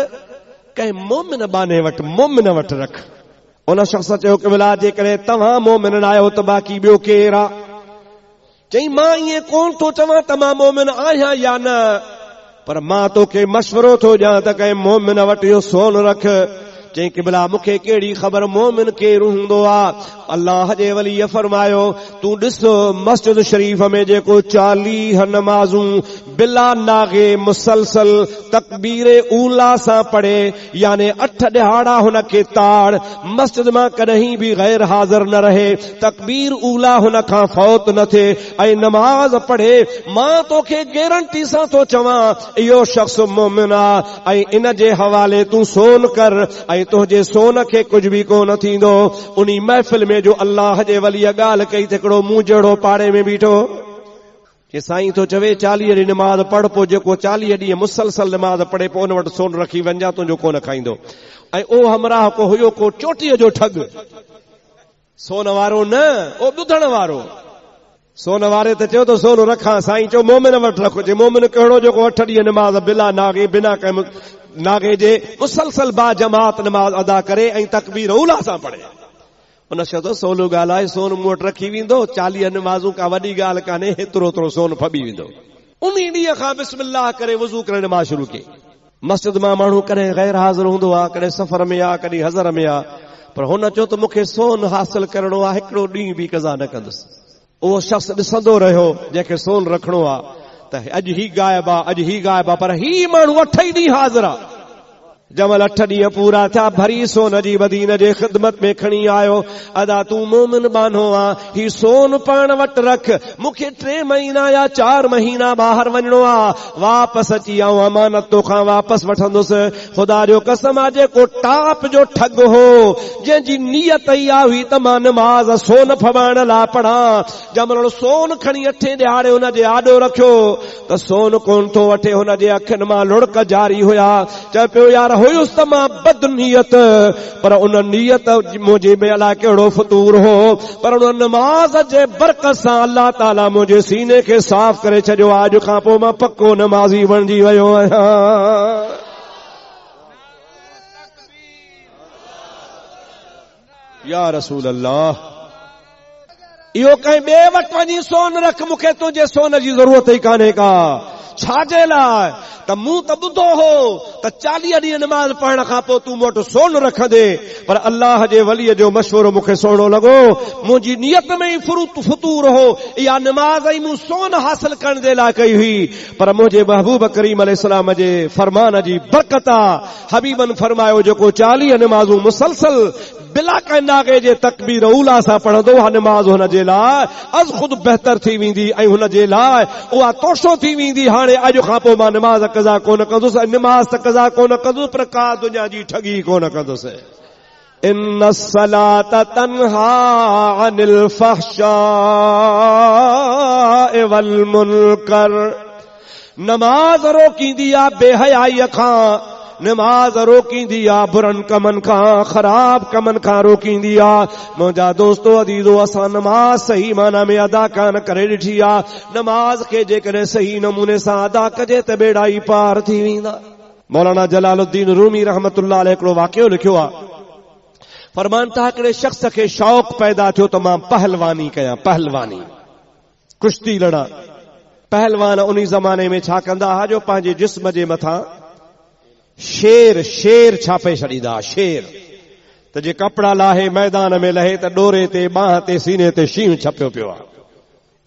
[SPEAKER 1] कंहिं मोमिन बाने वटि, मोमिन वटि रख। उन शख़्स चयो कि बिला जेकॾहिं तव्हां मोमिन आहियो त बाक़ी ॿियो केरु आहे? चई मां ईअं कोन थो चवां त मां मोमिन आहियां या न, पर मां तोखे मशवरो थो ॾियां त कंहिं मोमिन वटि इहो सोन रख। चई क़िबला मूंखे कहिड़ी ख़बर मोमिन केरु हूंदो आहे? अल्लाह जे वलीअ फरमायो, तूं ॾिस मस्जिद शरीफ़ में जेको 40 नमाज़ूं बिला नागे मुसलसल तकबीर ऊला सा पढ़े, यानी 8 ॾिहाड़ा हुन खे ताड़, मस्जिद मां कॾहिं भी गैर हाज़िर न रहे, तकबीर ऊला हुन खां फौत न थे ऐं नमाज पढ़े, मां तोखे गारंटी सां तो चवां इहो शख्स मोमिन आ ऐं इन जे हवाले तूं सोन कर ऐं तुंहिंजे सोन खे कुझु भी कोन थींदो। उनी महफ़िल में जो अल्लाह जे वली ॻाल्हि कई त हिकिड़ो मूं जहिड़ो पाड़े में बीठो कि साईं तो चवे 40 ॾींहं नमाज पढ़, पोइ जेको 40 ॾींहं मुसलसल नमाज पढ़े पोइ उन वटि सोन रखी वञा, तुंहिंजो कोन खाईंदो। ऐं ओ हमराह को हुयो को चोटीअ जो ठग, सोन वारो न, ओ ॿुधण वारो। सोन वारे त चयो त सोन रखां, साईं चयो मोमिन वटि रखो। जे मोमिन कहिड़ो जेको 8 ॾींहं नमाज बिला नागे बिना कंहिं नागे जे मुसलसल बा जमात नमाज अदा करे ऐं तकबीर ऊला सां पढ़े। उन चयो सोलो ॻाल्हि आहे, सोन मूं वटि रखी वेंदो, 40 नमाज़ूं का वॾी ॻाल्हि कान्हे, हेतिरो सोन फबी वेंदो। उन ॾींहं खां बिस्मिल्लाह करे वज़ू करे नमाज शुरू कई। मस्जिद मां माण्हू कॾहिं गैर हाज़िर हूंदो आहे, कॾहिं सफ़र में आहे, कॾहिं हज़र में आहे, पर हुन चयो त मूंखे सोन हासिल करणो आहे, हिकिड़ो ॾींहुं बि कज़ा न कंदुसि। उहो शख़्स ॾिसंदो रहियो जंहिंखे सोन रखणो आहे त अॼु ही गायब आहे, अॼु ही गायब आहे, पर ही माण्हू 8 ई ॾींहं हाज़िर आहे। जमल 8 ॾींहं पूरा थिया, भरी सोन जी मदीन जे ख़िदमत में खणी आयो। अदा तूं मोमिन बानो आ, ही सोन पाण वटि रख, मूंखे 3 महीना या 4 महीना ॿाहिरि वञणो आ, वापसि अची आऊं अमानत तोखां वापसि वठंदुसि। ख़ुदा जो कसम आहे, जेको टाप जो ठग हो, जंहिंजी नियत इहा हुई त मां नमाज़ सोन फवाइण लाइ पढ़ां, जमल सोन खणी 8 ॾिहाड़े हुन जे आॾो रखियो त सोन कोन थो वठे। हुन जे अखियुनि मां लुड़क जारी हुया। चए पियो यार हुयुसि त मां बद नियत, पर उन नियत मुंहिंजे में अलाए कहिड़ो फतूर हो, पर उन नमाज जे बरकत सां अल्लाह ताला मुंहिंजे सीने खे साफ़ करे छॾियो। अॼु खां पोइ मां पक्को नमाज़ी बणिजी वियो आहियां। या रसूल अल्लाह, इहो कंहिं ॿिए वटि वञी सोन रख, मूंखे तुंहिंजे सोन जी ज़रूरत ई कान्हे का। छाजे लाइ त मूं त ॿुधो हो त 40 ॾींहं नमाज़ पढ़ण खां पोइ तूं मूं वटि सोन रखंदे, पर अल्लाह जे वलीअ जो मशवरो मूंखे सुहिणो लॻो। मुंहिंजी नियत में ई फतूर हो, इहा नमाज़ ई मूं सोन हासिल करण जे लाइ कई हुई, पर मुंहिंजे महबूब करीम अलैहिस्सलाम जे फरमान जी बरकत आहे। हबीबन फरमायो जेको 40 नमाज़ूं मुसलसल बिला कंहिं नागे जे तकबीर ऊला सां पढ़ंदो, उहा नमाज़ हुन जे लाइ अज़ ख़ुद बहितर थी वेंदी ऐं हुन जे लाइ उहा तोशो थी वेंदी। हाणे अॼु खां पोइ मां नमाज़ कज़ा कोन कंदुसि, नमाज़ त कज़ा कोन कंदुसि, पर का दुनिया जी ठगी कोन कंदुसि। इन्न सलात तन्हा अनिल फहशाइ वल मुनकर, नमाज रोकींदी आहे बेहयाई खां, नमाज रोकींदी आहे बुरनि कमनि खां, ख़राब कमनि खां रोकींदी आहे। मुंहिंजा दोस्तो अदीज़ो, असां नमाज सही माना में अदा कान करे ॾिठी आहे। नमाज खे जेकॾहिं सही नमूने सां अदा कजे त बेड़ा ई पार थी वेंदा। मौलाना जलालुद्दीन रूमी रहमतुल्लाह अलैह हिकिड़ो वाक़ियो लिखियो आहे। फरमान था हिकिड़े शख़्स खे शौक़ पैदा थियो त मां पहलवानी कयां, पहलवानी, कुश्ती लड़ा। पहलवान उन ज़माने में छा कंदा हुआ जो पंहिंजे जिस्म जे मथां शेर छापे छॾींदा। शेर त जे कपिड़ा लाहे मैदान में लहे त डोरे ते, बाह ते, सीने ते शींहुं छपियो पियो आहे।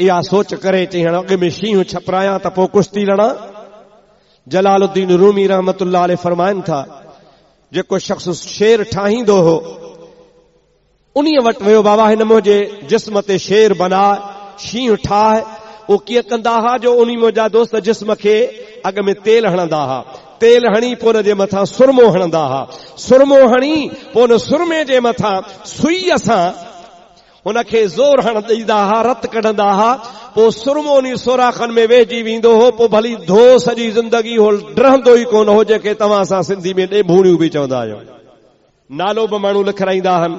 [SPEAKER 1] इहा सोच करे चई हाणे अॻ में शींहुं छपरायां त पोइ कुश्ती लड़ा। जलालुद्दीन रूमी रहमतुल्लाह अलैह फरमाइनि था, जेको शख़्स शेर ठाहींदो हो उन वटि वियो, बाबा हिन मुंहिंजे जिस्म ते शेर बना, शींहुं ठाहे। उहो कीअं कंदा हुआ जो उन मुंहिंजा दोस्त जिस्म खे अॻ में तेल हणंदा हुआ, तेल हणी पोइ हुन जे मथां सुरमो हणंदा हुआ, सुरमो हणी पोइ हुन सुरमे जे मथां सुईअ सां हुनखे ज़ोर हण ॾींदा हुआ, रत कढंदा हुआ, पोइ सुरमो उन सोराखनि में वेहिजी वेंदो हो। पोइ भली धो सॼी ज़िंदगी हो डरंदो ई कोन हो, जेके तव्हां सां सिंधी में ॾेभूड़ियूं बि चवंदा आहियो। नालो बि माण्हू लिखाईंदा आहिनि,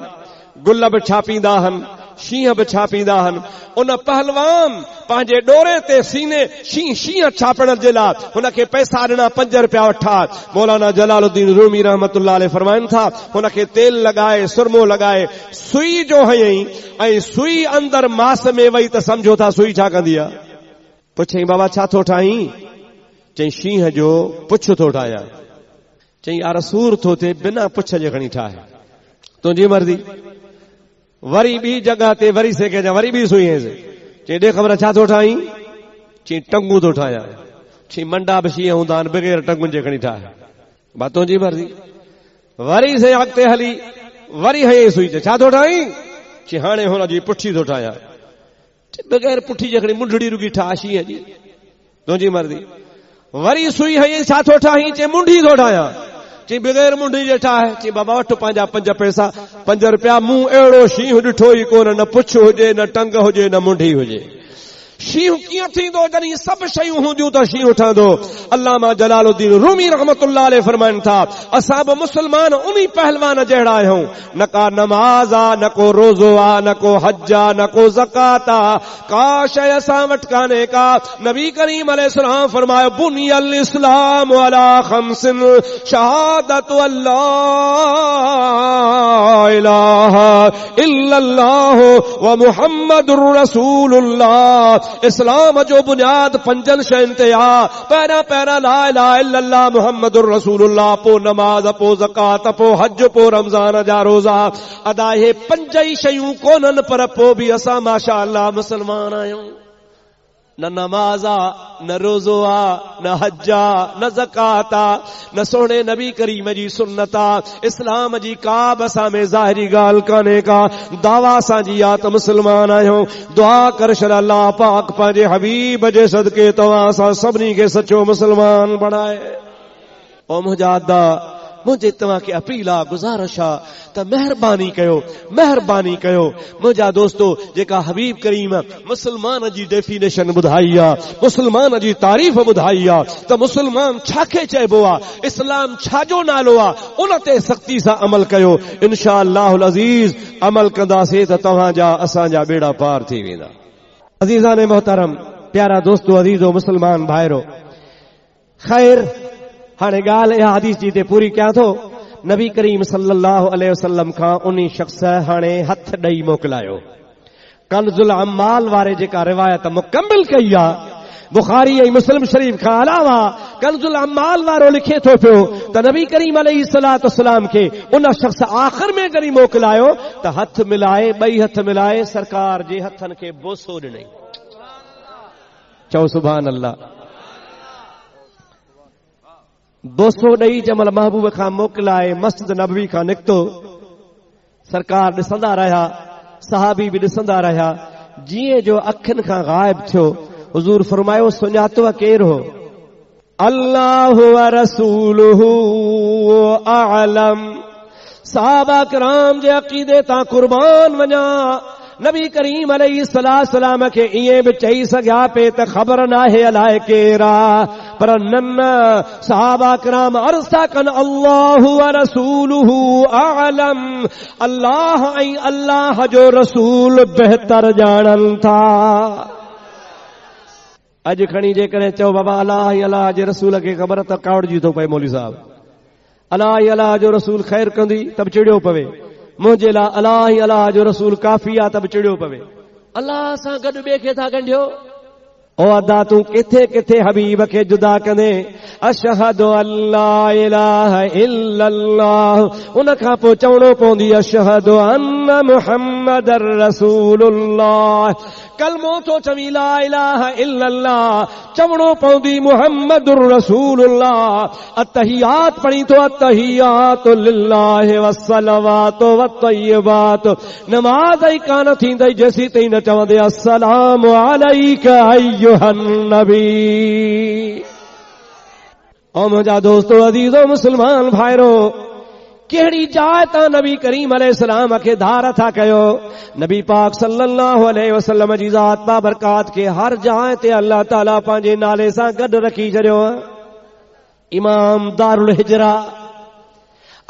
[SPEAKER 1] गुल बि छापींदा आहिनि, शींहं बि छापींदा आहिनि। उन पहलवान पंहिंजे डोरे ते सीने शींहं छापण जे लाइ हुनखे पैसा ॾिना, 5 रुपया वठा। मौलाना जलालुद्दीन रूमी रहमतुल्लाह अलैह फरमाइनि था, हुनखे तेल लॻाए, सुरमो लॻाए, सुई जो हयईं ऐं सुई अंदर मास में वई त सम्झो था सुई छा कंदी आहे। पुछई बाबा छा थो ठाहीं? चई शींहं जो पुछ थो ठाहियां। चई यार सूर थो थिए, बिना पुछ जे खणी ठाहे, तुंहिंजी मर्ज़ी। वरी ॿी जॻह ते वरी सेके जा वरी ॿी सुई। चई ॾे ख़बर छा थो ठाहीं? चई टंगू थो ठाहियां। छी मंडा भी शीअं हूंदा आहिनि बग़ैर टंगुनि जे खणी ठाहे बातों जी मर्ज़ी वरी से अॻिते हली वरी हये सुई ते छा थो ठाहीं छी हाणे हुनजी पुठी थो ठाहियां बग़ैर पुठी जे खणी मुंडड़ी रुगी ठाह शीअं जी तुंहिंजी मर्ज़ी वरी सुई हई छा थो ठाहीं चे मुंडी थो ठाहियां ची बग़ैर मुंडी जे ठाहे ची बाबा वटि पंहिंजा 5 पैसा 5 रुपया मूं अहिड़ो शींहुं ॾिठो ई कोन न पुछ हुजे न टंग हुजे न मुंडी हुजे शींहुं कीअं थींदो जॾहिं सभु शयूं हूंदियूं त शींहुं ठहंदो अल्लामा जलालुद्दीन रूमी रहमतुल्लाह अलैहि फरमाइनि था असां बि मुस्लमान उन्ही पहलवान जहिड़ा आहियूं न का नमाज आ न को रोज़ो आ न को हज आ न को ज़कात आ का शइ असां वटि कान्हे का नबी करीम अलैहिस्सलाम फरमायो बुनियल इस्लाम अला खम्सिन शहादतु अल्ला इलाहा इल्लल्लाह व मुहम्मदुर रसूलुल्लाह इस्लाम जो बुनियाद 5 शयुनि ते आ पहिरां ला इलाहा इल्लल्लाह मुहम्मदुर रसूलुल्लाह पो नमाज पो ज़कात पो हज पो रमज़ान जा रोज़ा अदा हे 5 ई शयूं कोन्हनि पर पो बि असां माशाअल्लाह मुस्लमान आहियूं न नमाज आ न रोज़ो आ न हज आ न ज़कात आ न सोने नबी करीम जी सुन्नत आ इस्लाम जी का बि असां में ज़ाहिरी ॻाल्हि कान्हे का दावा असांजी आ त मुस्लमान आहियूं दुआ कर छॾ अल्लाह पाक पंहिंजे हबीब जे सदके तव्हां असां सभिनी खे सचो मुस्लमान बणाए ओ मुंहिंजा अदा मुझे तव्हां खे अपील आ गुज़ारिश आ त मेहरबानी कयो मुंहिंजा दोस्तो जेका हबीब करीम मुस्लमान जी डेफिनेशन ॿुधाई आ मुस्लमान जी तारीफ़ ॿुधाई आ त मुस्लमान छाखे चइबो आ इस्लाम छाजो नालो आ उन ते सख़्ती सां अमल कयो इंशाअल्लाहुल अज़ीज़ अमल कंदासीं त तव्हांजा असांजा बेड़ा पार थी वेंदा अज़ीज़ान मोहतरम प्यारा दोस्तो अज़ीज़ो मुस्लमान भाइरो ख़ैर हाणे ॻाल्हि इहा हदीस जी ते पूरी कयां थो नबी करीम सल्लल्लाहु अलैहि वसल्लम खां उन्ही शख़्स हाणे हथ ॾेई मोकिलायो कंज़ुल अम्माल वारे जेका रिवायत मुकम्मिल कई आहे बुखारी ऐं मुस्लिम शरीफ खां अलावा कंज़ुल अम्माल वारो लिखे थो पियो त नबी करीम अलैहिस्सलातु वस्सलाम खे उन शख़्स आख़िर में जॾहिं मोकिलायो त हथ मिलाए 2 हथ मिलाए सरकार जे हथनि खे बोसो ॾिनई चओ सुभान अल्लाह बोसो ॾेई जमल महबूब खां मोकिलाए मस्जिद नबवी खां निकितो सरकार ॾिसंदा रहिया सहाबी बि ॾिसंदा रहिया जीअं जो अखियुनि खां गायब थियो हुज़ूर फरमायो सुञातो केरु हो अल्लाहु व रसूलुहु अअलम सहाबा किराम जे अक़ीदे तां कुर्बान वञा नबी करीम अलैहिस्सलाम खे ईअं बि चई सघिया पे त ख़बर नाहे अलाए केरा पर न सहाबा किराम अर्ज़ था कनि अल्लाहु व रसूलुहु अअलम अल्लाह ऐं अल्लाह जो रसूल बहितर ॼाणनि था अॼु खणी जेकॾहिं चओ बाबा अल्लाह ऐं अल्लाह जे रसूल खे ख़बर त कावड़जी थो पए मौलवी साहब अल्लाह ऐं अल्लाह जो रसूल ख़ैर कंदी त बि चिड़ियो पवे मुंहिंजे लाइ अल्लाह ऐं अल्लाह जो रसूल काफ़ी आहे त बि चिड़ियो पवे अल्लाह सां गॾु ॿिए खे था ॻंढियो ओ अदा तूं किथे किथे हबीब खे जुदा कंदे अशहदु अल्ला इलाहा इल्लल्लाह उन खां पोइ चवणो पवंदी अशहदु अन्न मुहम्मदर रसूलुल्लाह कलमो थो चवी ला इलाहा इल्लल्लाह चवणो पवंदी मुहम्मदुर रसूलुल्लाह अत्तहियात पढ़ी तो अत्तहियातु लिल्लाहि वस्सलवातु वत्तय्यिबात नमाज़ ई कान थींदई जेसी ताईं न चवंदे अस्सलामु अलैका अय्युहन नबी ओ मुंहिंजा दोस्तो अज़ीज़ो मुस्लमान भाइरो कहिड़ी जाइ तां नबी करीम अलैहिस्सलाम खे धार था कयो नबी पाक सल्लल्लाहु अलैहि वसल्लम जी ज़ात बाबरकात खे हर जाइ ते अल्लाह ताला पंहिंजे नाले सां गॾु रखी छॾियो इमाम दारुल हिजरा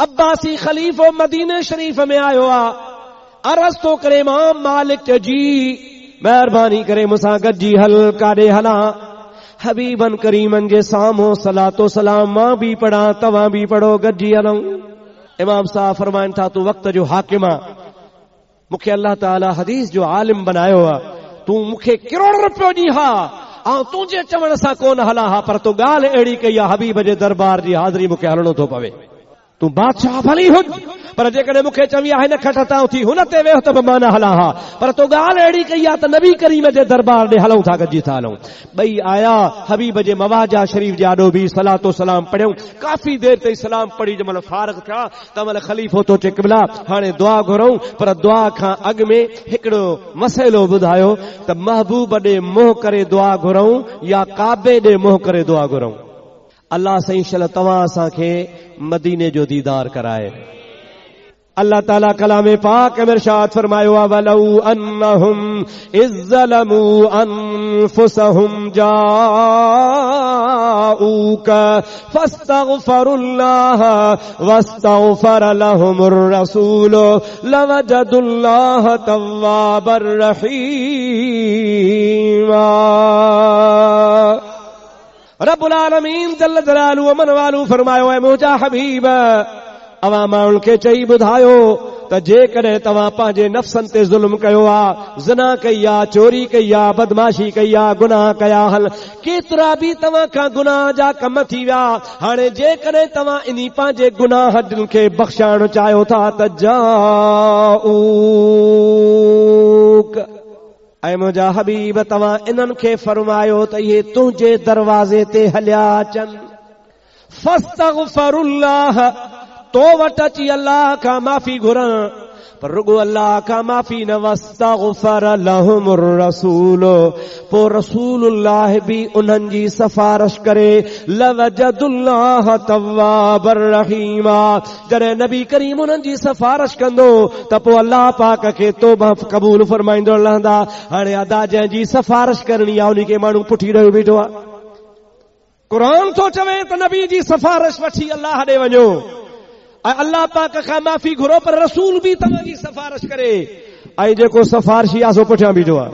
[SPEAKER 1] अब्बासी ख़लीफ़ो मदीने शरीफ़ में आयो आहे अर्ज़ थो करे इमाम मालिक जी महिरबानी करे मूंसां गॾिजी हल काॾे हलां हबीबन करीमन जे साम्हूं सलातो सलाम मां बि पढ़ां तव्हां बि पढ़ो गॾिजी हलूं इमाम साहब फरमाइनि था तूं वक़्त जो हाकिम आहे मूंखे अल्लाह ताला हदीस जो आलिम बनायो आहे तूं मूंखे करोड़ रुपयो ॾी हा ऐं तुंहिंजे चवण सां कोन हलां हा पर तूं ॻाल्हि अहिड़ी कई आहे हबीब जे दरबार जी हाज़िरी मूंखे हलणो थो पवे तू बादशाह भली हुज पर जेकॾहिं मूंखे चवी आहे न खटतां थी हुन ते वेह त मां न हलां हा, पर तो ॻाल्हि अहिड़ी कई आहे त नबी करीम जे दरबार ॾे हलूं था, गॾिजी था हलूं। ॿई आया हबीब जे मवाजा शरीफ़ जे आॾो बि सलातो सलाम पढ़ियूं। काफ़ी देर ताईं सलाम पढ़ी जंहिं महिल फारग थिया त महिल ख़लीफ़ो तो चे क़िबला हाणे दुआ घुरऊं, पर दुआ खां अॻु में हिकिड़ो मसइलो ॿुधायो त महबूब ॾे मुंहुं करे दुआ घुरऊं या काबे ॾे मुंहुं करे दुआ घुरऊं। अल्लाह सही शल तव्हां असांखे मदीने जो दीदार कराए। अल्लाह ताला कलामे पाक में इरशाद फरमायो आहे वलौ अन्नहुम इज़्ज़लमू अनफुसहुम जाऊक फस्तगफरुल्लाह वस्तगफर लहुमुर रसूल लवजदुल्लाह तव्वाबर रहीमा। रब्बुल आलमीन जल्ल जलालहु व मन वालू फरमायो है मुंहिंजा हबीब अवां माण्हुनि खे चई ॿुधायो त जेकॾहिं तव्हां पंहिंजे नफ़्सनि ते ज़ुल्म कयो आहे, ज़िना कई आहे, चोरी कई आहे, बदमाशी कई आहे, गुनाह कया हल, केतिरा बि तव्हां खां गुनाह जा कम थी विया, हाणे जेकॾहिं तव्हां इन्ही पंहिंजे गुनाहनि खे बख़्शाइण चाहियो था त जाऊक ऐं मुंहिंजा हबीब तव्हां इन्हनि खे फरमायो त इहे तुंहिंजे दरवाज़े ते हलिया अचनि। फस्तगफरुल्लाह तो वट अची अल्लाह खां माफ़ी घुरण, पर रुगो अल्लाह खां माफ़ी न वस्तगफर लहुमुर रसूल, पोइ रसूलुल्लाह बि उन्हनि जी सिफारिश करे लवजदुल्लाह तव्वाबर रहीमा। जॾहिं नबी करीम उन्हनि जी सिफारिश कंदो त पोइ अल्लाह पाक खे तौबा क़बूल फरमाईंदो रहंदा। हाणे अदा जंहिंजी सिफारिश करणी आहे उन्ही खे माण्हू पुठी रहियो बीठो आहे। क़ुरान थो चवे त नबी जी सिफारिश वठी अल्लाह ॾे वञो ऐं अल्लाह पाक खां माफ़ी घुरो, पर रसूल बि तव्हांजी सिफारिश करे ऐं जेको सिफारिशी आहे सो पुठियां बीठो आहे।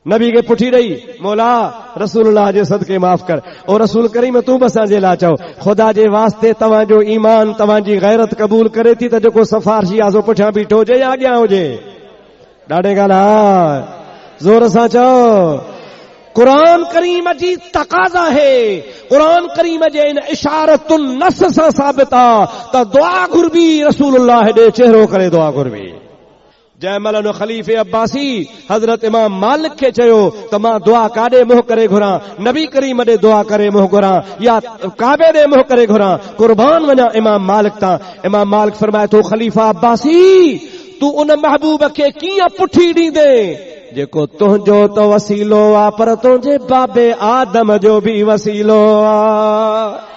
[SPEAKER 1] नबी खे पुठी रही मौला रसूलुल्लाह जे सदके माफ़ कर, और रसूल करीम तूं बि असांजे लाइ चओ ख़ुदा जे वास्ते तव्हांजो ईमान तव्हांजी गैरत क़बूल करे थी त जेको सिफारिशी आहे सो पुठियां बीठो हुजे या अॻियां हुजे। ॾाढे ॻाल्हि आहे, ज़ोर सां चओ। कुरान करीम जी तकाज़ा है, कुरान करीम जे इन इशारतुन नस सां साबित आहे त दुआ घुरबी रसूलुल्लाह ॾे चेहरो करे दुआ घुरबी। जंहिं महिल उन ख़लीफ़े अब्बासी हज़रत इमाम मालिक खे चयो त मां दुआ काॾे मुंहुं करे घुरां, नबी करीम ॾे दुआ करे मुंहुं घुरां या काबे ॾे मुंहुं करे घुरां, कुर्बान वञा इमाम मालिक तां। इमाम मालिक फरमाए थो ख़लीफ़ा अब्बासी तूं उन महबूब खे कीअं पुठी ॾींदे जेको तुंहिंजो त वसीलो आहे पर तुंहिंजे बाबे आदम जो बि वसीलो आहे।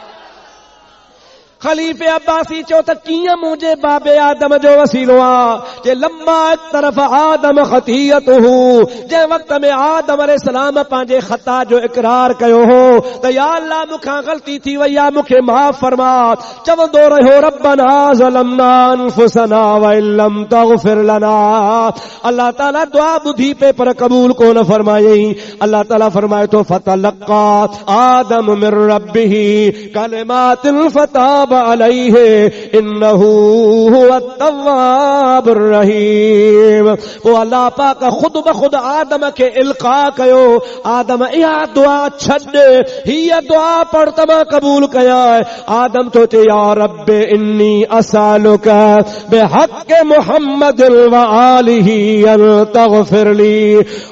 [SPEAKER 1] खलीफ़े अब्बासी चयो त कीअं मुंहिंजे बाबे आदम जो वसीलो आहे जे लम्मा तरफ़ आदम ख़तीयतहू, जंहिं वक़्त में आदम अलैहिस्सलाम पंहिंजे ख़ता जो इक़रार कयो हो त या अल्लाह मूंखां ग़लती थी वई आहे मूंखे माफ़ फरमा, चवंदो रहियो रब्बना ज़लमना अनफुसना व इल्लम तग़फिर लना। अल्लाह ताला दुआ ॿुधी पे पर क़बूल कोन फरमायई। अल्लाह ताला फरमाए थो फतलक़ा आदम मिर रब्बिही कलिमातिन फताब अलैहि इन्नहू हुवत तव्वाबुर रहीम। वो अल्लाह पाक खुद ब खुद आदम के इल्का कयो, आदम इहा दुआ छॾ, हीअ दुआ पढ़ त मां क़बूल कयां। आदम तो चे या रब इन्नी असालुका बिहक़ मुहम्मद व आलिही अन तग़फिर ली।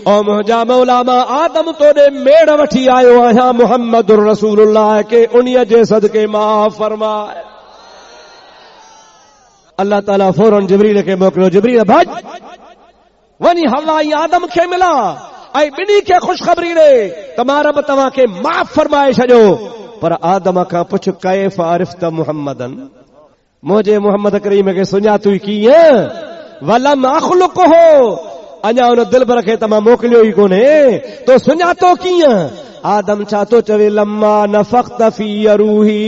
[SPEAKER 1] ओ मुंहिंजा मौला मां आदम तोॾे मेड़ वठी आयो आहियां मुहम्मदुर रसूलुल्लाह के उन्हीअ जे सदके माफ़ फरमा। अल्लाह ताला फौरन जिब्रील खे मोकिलियो, जिब्रील भॼ वञी हवा आदम खे मिला ऐं ॿिन्ही खे ख़ुशख़बरी ॾे त मां रब तव्हांखे माफ़ फरमाए छॾियो। पर आदम खां पुछ कैफ़ आरिफ़्त मुहम्मदन, मुंहिंजे मोहम्मद करीम खे सुञातुई कीअं? वलम अख़लुक़हु, अञा उन दिलबर खे त मां मोकिलियो ई कोन्हे, तो सुञातो कीअं? आदम छा तो चवे लम्मा नफ़ख़्त फी रूही,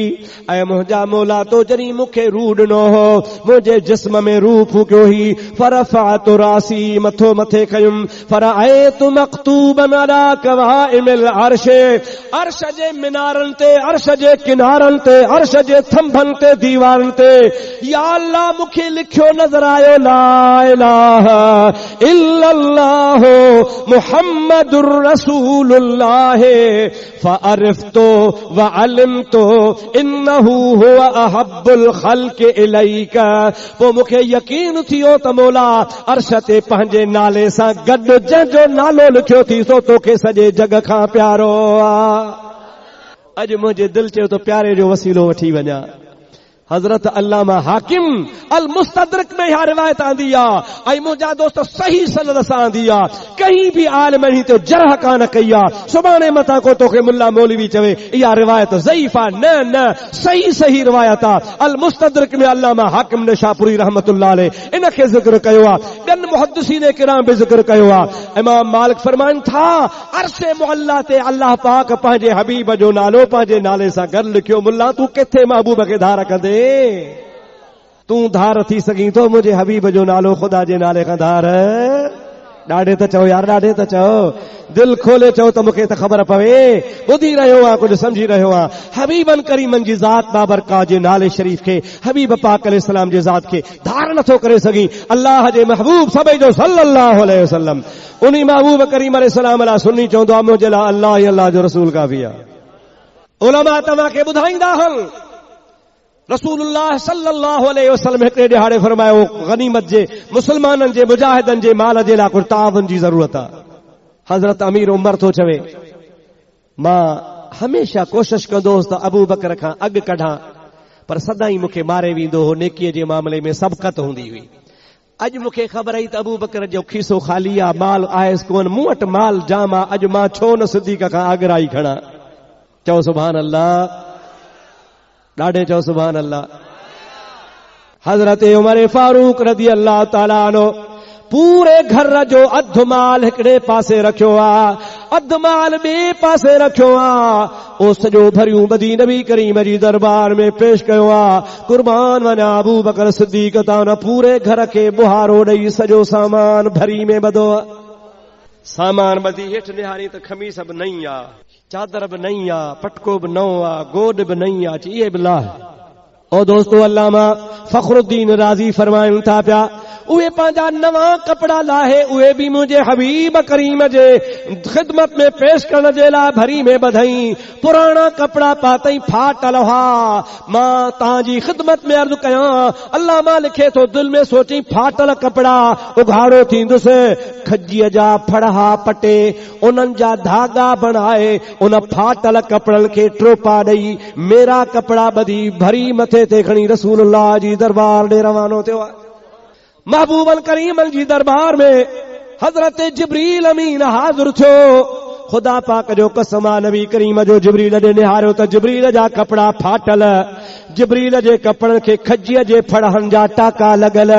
[SPEAKER 1] ऐं मुंहिंजा मौला तो जॾहिं मूंखे रूह ॾिनो हो मुंहिंजे जिस्म में रूह फूकियो ही, फरफ़अतु रासी मथो मथे कयुमि, फरअयतु मक्तूबन अला कवाइमिल अर्श, अर्श जे मिनारनि ते, अर्श जे किनारनि ते, अर्श जे थंभनि ते, दीवारनि ते या अल्लाह मूंखे लिखियो नज़र आयो ला इलाहा इल्लल्लाह मुहम्मदुर रसूलुल्लाह फ़अरिफ़्तु व अलिमतु इन्नहु हुवा अहब्बुल ख़ल्क़ि इलैका। पोइ मूंखे यकीन थियो त मौला अर्श ते पंहिंजे नाले सां गॾु जंहिंजो नालो लिखियो थी सो तोखे सॼे जग खां प्यारो आहे। अॼु मुंहिंजे दिलि चयो त प्यारे जो वसीलो वठी वञा। हज़रत अल्लामा हाकिम अल मुस्तदरक में इहा रिवायत आंदी आहे ऐं मुंहिंजा दोस्त सही सनद सां आंदी आहे। कहीं बि आलिम हिन ते जरह कान कई आहे। सुभाणे मथां को तोखे मुल्ला मौलवी चवे इहा रिवायत ज़ईफ़ आहे, न न सही सही रिवायत आहे। अल मुस्तदरक में अल्लामा हाकिम निशापुरी रहमतुल्लाह अलैह इन खे ज़िक्र कयो आहे। ॿियनि मुहद्दिसीन किराम बि ज़िक्र कयो आहे। इमाम मालिक फरमाइनि था अर्शे मुअल्ला ते अल्लाह पाक पंहिंजे हबीब जो नालो पंहिंजे नाले सां गॾु लिखियो। मुल्ला तूं किथे महबूब खे धार कंदे? तूं धार थी सघीं थो मुंहिंजे हबीब जो नालो ख़ुदा जे नाले खां धार? ॾाढे त चओ यार, ॾाढे त चओ, दिल खोले चओ त मूंखे त ख़बर पवे। ॿुधी रहियो आहे, कुझु समझी रहियो आहे। हबीबन करीमन जी ज़ात बाबरका जे नाले शरीफ़ खे हबीब पाक अलैहिस्सलाम जे ज़ात खे धार नथो करे सघी। अल्लाह जे महबूब सभई जो सल्लल्लाहु अलैहि वसल्लम उन्ही महबूब करीम अलैहिस्सलाम अला सुन्नी चवंदो आहे मुंहिंजे लाइ अल्लाह ई अल्लाह जो रसूल काफ़ी आहे। उलमा तव्हांखे ॿुधाईंदा आहिनि रसूलुल्लाह सल्लल्लाहु अलैहि वसल्लम हिकिड़े ॾिहाड़े फरमायो गनीमत जे मुसलमाननि जे मुजाहिदनि जे माल जे लाइ कुझु तावन जी ज़रूरत आहे। हज़रत अमीर उमर थो चवे मां हमेशा कोशिश कंदोसि त अबू बकर खां अॻु कढां, पर सदाईं मूंखे मारे वेंदो हो। नेकीअ जे मामले में सबक़त हूंदी हुई। अॼु मूंखे ख़बर आई त अबू बकर जो खीसो ख़ाली आहे, माल आयसि कोन, मूं वटि माल जाम आहे। अॼु मां छो न सिद्दीक़ खां अॻराई खणा? चओ सुभान अल्लाह, ॾाढे चओ सुभान अल्लाह। हज़रत उमर फारूक रज़ी अल्लाह ताला अन्हु पूरे घर जो अधु माल हिकिड़े पासे रखियो आहे, अधु माल ॿिए पासे रखियो आहे। ओ सॼो भरियूं ॿधी नबी करीम जी दरबार में पेश कयो आहे। कुर्बान वञा अबू बकर सिद्दीक़ तां न पूरे घर खे बुहारो ॾेई सॼो सामान भरी में ॿधो आहे। सामान ॿधी हेठि निहारी त खमीस बि नई आहे, चादर बि नई आहे, पटको बि नओं आहे, गोॾ बि नई आहे। इहे बि लाह। ओ दोस्तो अल्लामा फखरुद्दीन राज़ी फरमाइनि था पिया उहे पंहिंजा नवां कपिड़ा लाहे उहे बि मुंहिंजे हबीब करीम जे ख़िदमत में पेश करण जे लाइ भरी में ॿधई। पुराणा कपिड़ा पातई फाटल हुआ। मां तव्हांजी ख़िदमत में अर्ज़ कयां अल्लाह मां लिखे थो दिलि में सोची फाटल कपिड़ा उघाड़ो थींदुसि, खजीअ जा फड़हा पटे उन्हनि जा धागा बणाए उन फाटल कपिड़नि खे ट्रोपा ॾेई मेरा कपिड़ा ॿधी भरी मथे ते खणी रसूलुल्लाह जी दरबार ॾे रवानो थियो आहे। महबूबन करीमन जी दरबार में हज़रत जिब्रील अमीन हाज़िर थियो। खुदा पाक जो कसम आहे नबी करीम जो जिब्रील ॾे निहारियो त जिब्रील जा कपिड़ा फाटल, जिब्रील जे कपिड़नि खे खजीअ जे फड़हनि जा टाका लॻल।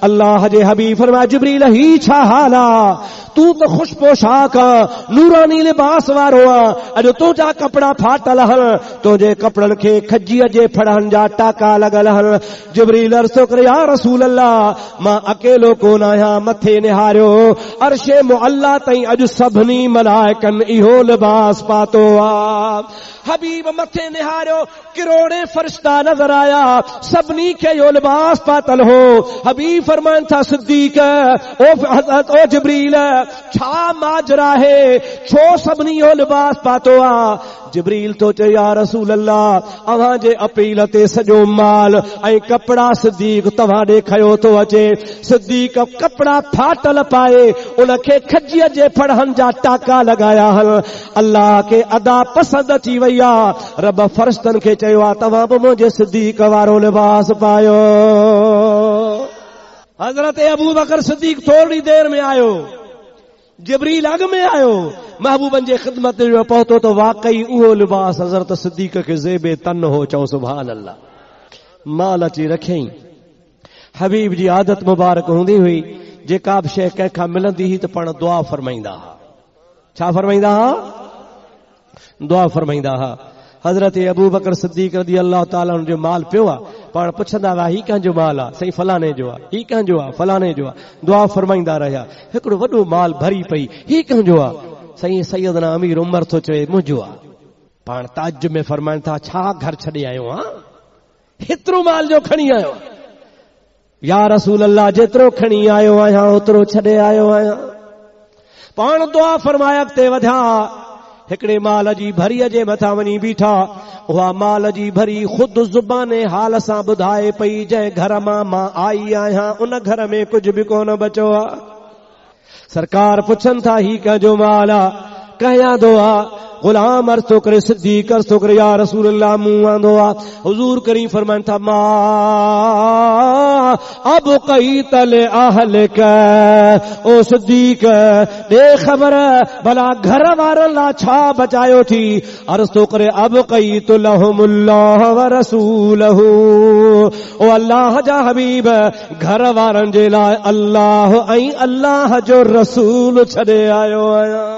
[SPEAKER 1] अल्लाह जे हबीब फरमाया जिब्रील ही छा हाल आहे? तूं त ख़ुश पोशाक नूरानी लिबास वारो आहे, अॼु तुंहिंजा कपिड़ा फाटल हन, तुंहिंजे कपिड़नि खे खजीअ जे फड़हनि जा टाका लॻल हन। जिब्रील अर्ज़ थो करे या रसूल अल्लाह मां अकेलो कोन आहियां, मथे निहारियो अर्शे मुअल्ला ताईं अॼु सभिनी मलाइकनि इहो लिबास पातो आहे। हबीब मथे निहारियो किरोड़े फरिश्ता नज़र आया, सभिनी खे इहो लिबास पातल हो। हबीब फरमाइनि था सिद्दीक़ ओ जिब्रील छा माजरा है, छो सभिनी इहो लिबास पातो आहे? जिब्रील तो चए या रसूल अल्लाह अव्हां जे अपील ते सॼो माल ऐं कपिड़ा सिद्दीक़ तव्हां ॾे खयो थो अचे। सिद्दीक़ कपिड़ा फाटल पाए उनखे खजीअ जे फड़हनि जा टाका लॻाया हल। अल्लाह खे अदा पसंदि अची वई आहे। रब फरिश्तनि खे चयो आहे तव्हां बि मुंहिंजे सिद्दीक़ वारो लिबास पायो। हज़रत अबू बकर सिद्दीक़ थोरी देर में आयो, जिब्रील अॻ में आयो, महबूबन जे ख़िदमत में पहुतो तो वाकई उहो लिबास हज़रत सिद्दीक़ खे ज़ेबे तन हो। चओ सुभान अल्लाह। माल अची रखियईं। हबीब जी आदत मुबारक हूंदी हुई जेका बि शइ कंहिंखां मिलंदी हुई त पाण दुआ फरमाईंदा हुआ। छा फरमाईंदा हुआ? दुआ फरमाईंदा हुआ। हज़रत अबू बकर सिद्दीक़ रज़ी अल्लाह ताला जो माल पियो आहे, पाण पुछंदा हुआ ही कंहिंजो माल आहे? साईं फलाणे जो आहे। ही कंहिंजो आहे? फलाणे जो आहे। दुआ फरमाईंदा रहिया। हिकिड़ो वॾो माल भरी पई, ही कंहिंजो आहे? साईं सैयदना अमीर उमर थो चए मुंहिंजो आहे। पाण ताजुब में फरमाइनि था छा घर छॾे आयो आहे? हेतिरो माल जो खणी आयो? या रसूल अल्लाह जेतिरो खणी आयो आहियां ओतिरो छॾे आयो आहियां। पाण दुआ फरमाया अॻिते वधिया। हिकड़े माल जी भरी जे मथा वनी बीठा, उहा माल जी भरी खुद जुबाने हाल सां बुधाए पई, जंहिं घर मां आई आहियां उन घर में कुछ भी कोन बचो आ। सरकार पुछन था ही कंहिंजो माल आ, कयां दो आ। गुलाम अर्ज़ तो करे, सिद्दीक़ अर्ज़ तो करे, या रसूल अल्लाह मुंह आंदो आ। हुजूर करीम फरमाइन था, मा अब कई तले अहलिक, ओ सिद्दीक़ दे ख़बर भला घर वारनि ला छा बचायो थी। अर्ज़ तो करे, अब कई तो लहुमुल्लाह व रसूलहू, ओ अल्लाह जा हबीब घर वारनि जे लाइ अल्लाह ऐं अल्लाह जो रसूल छॾे आयो आहियां।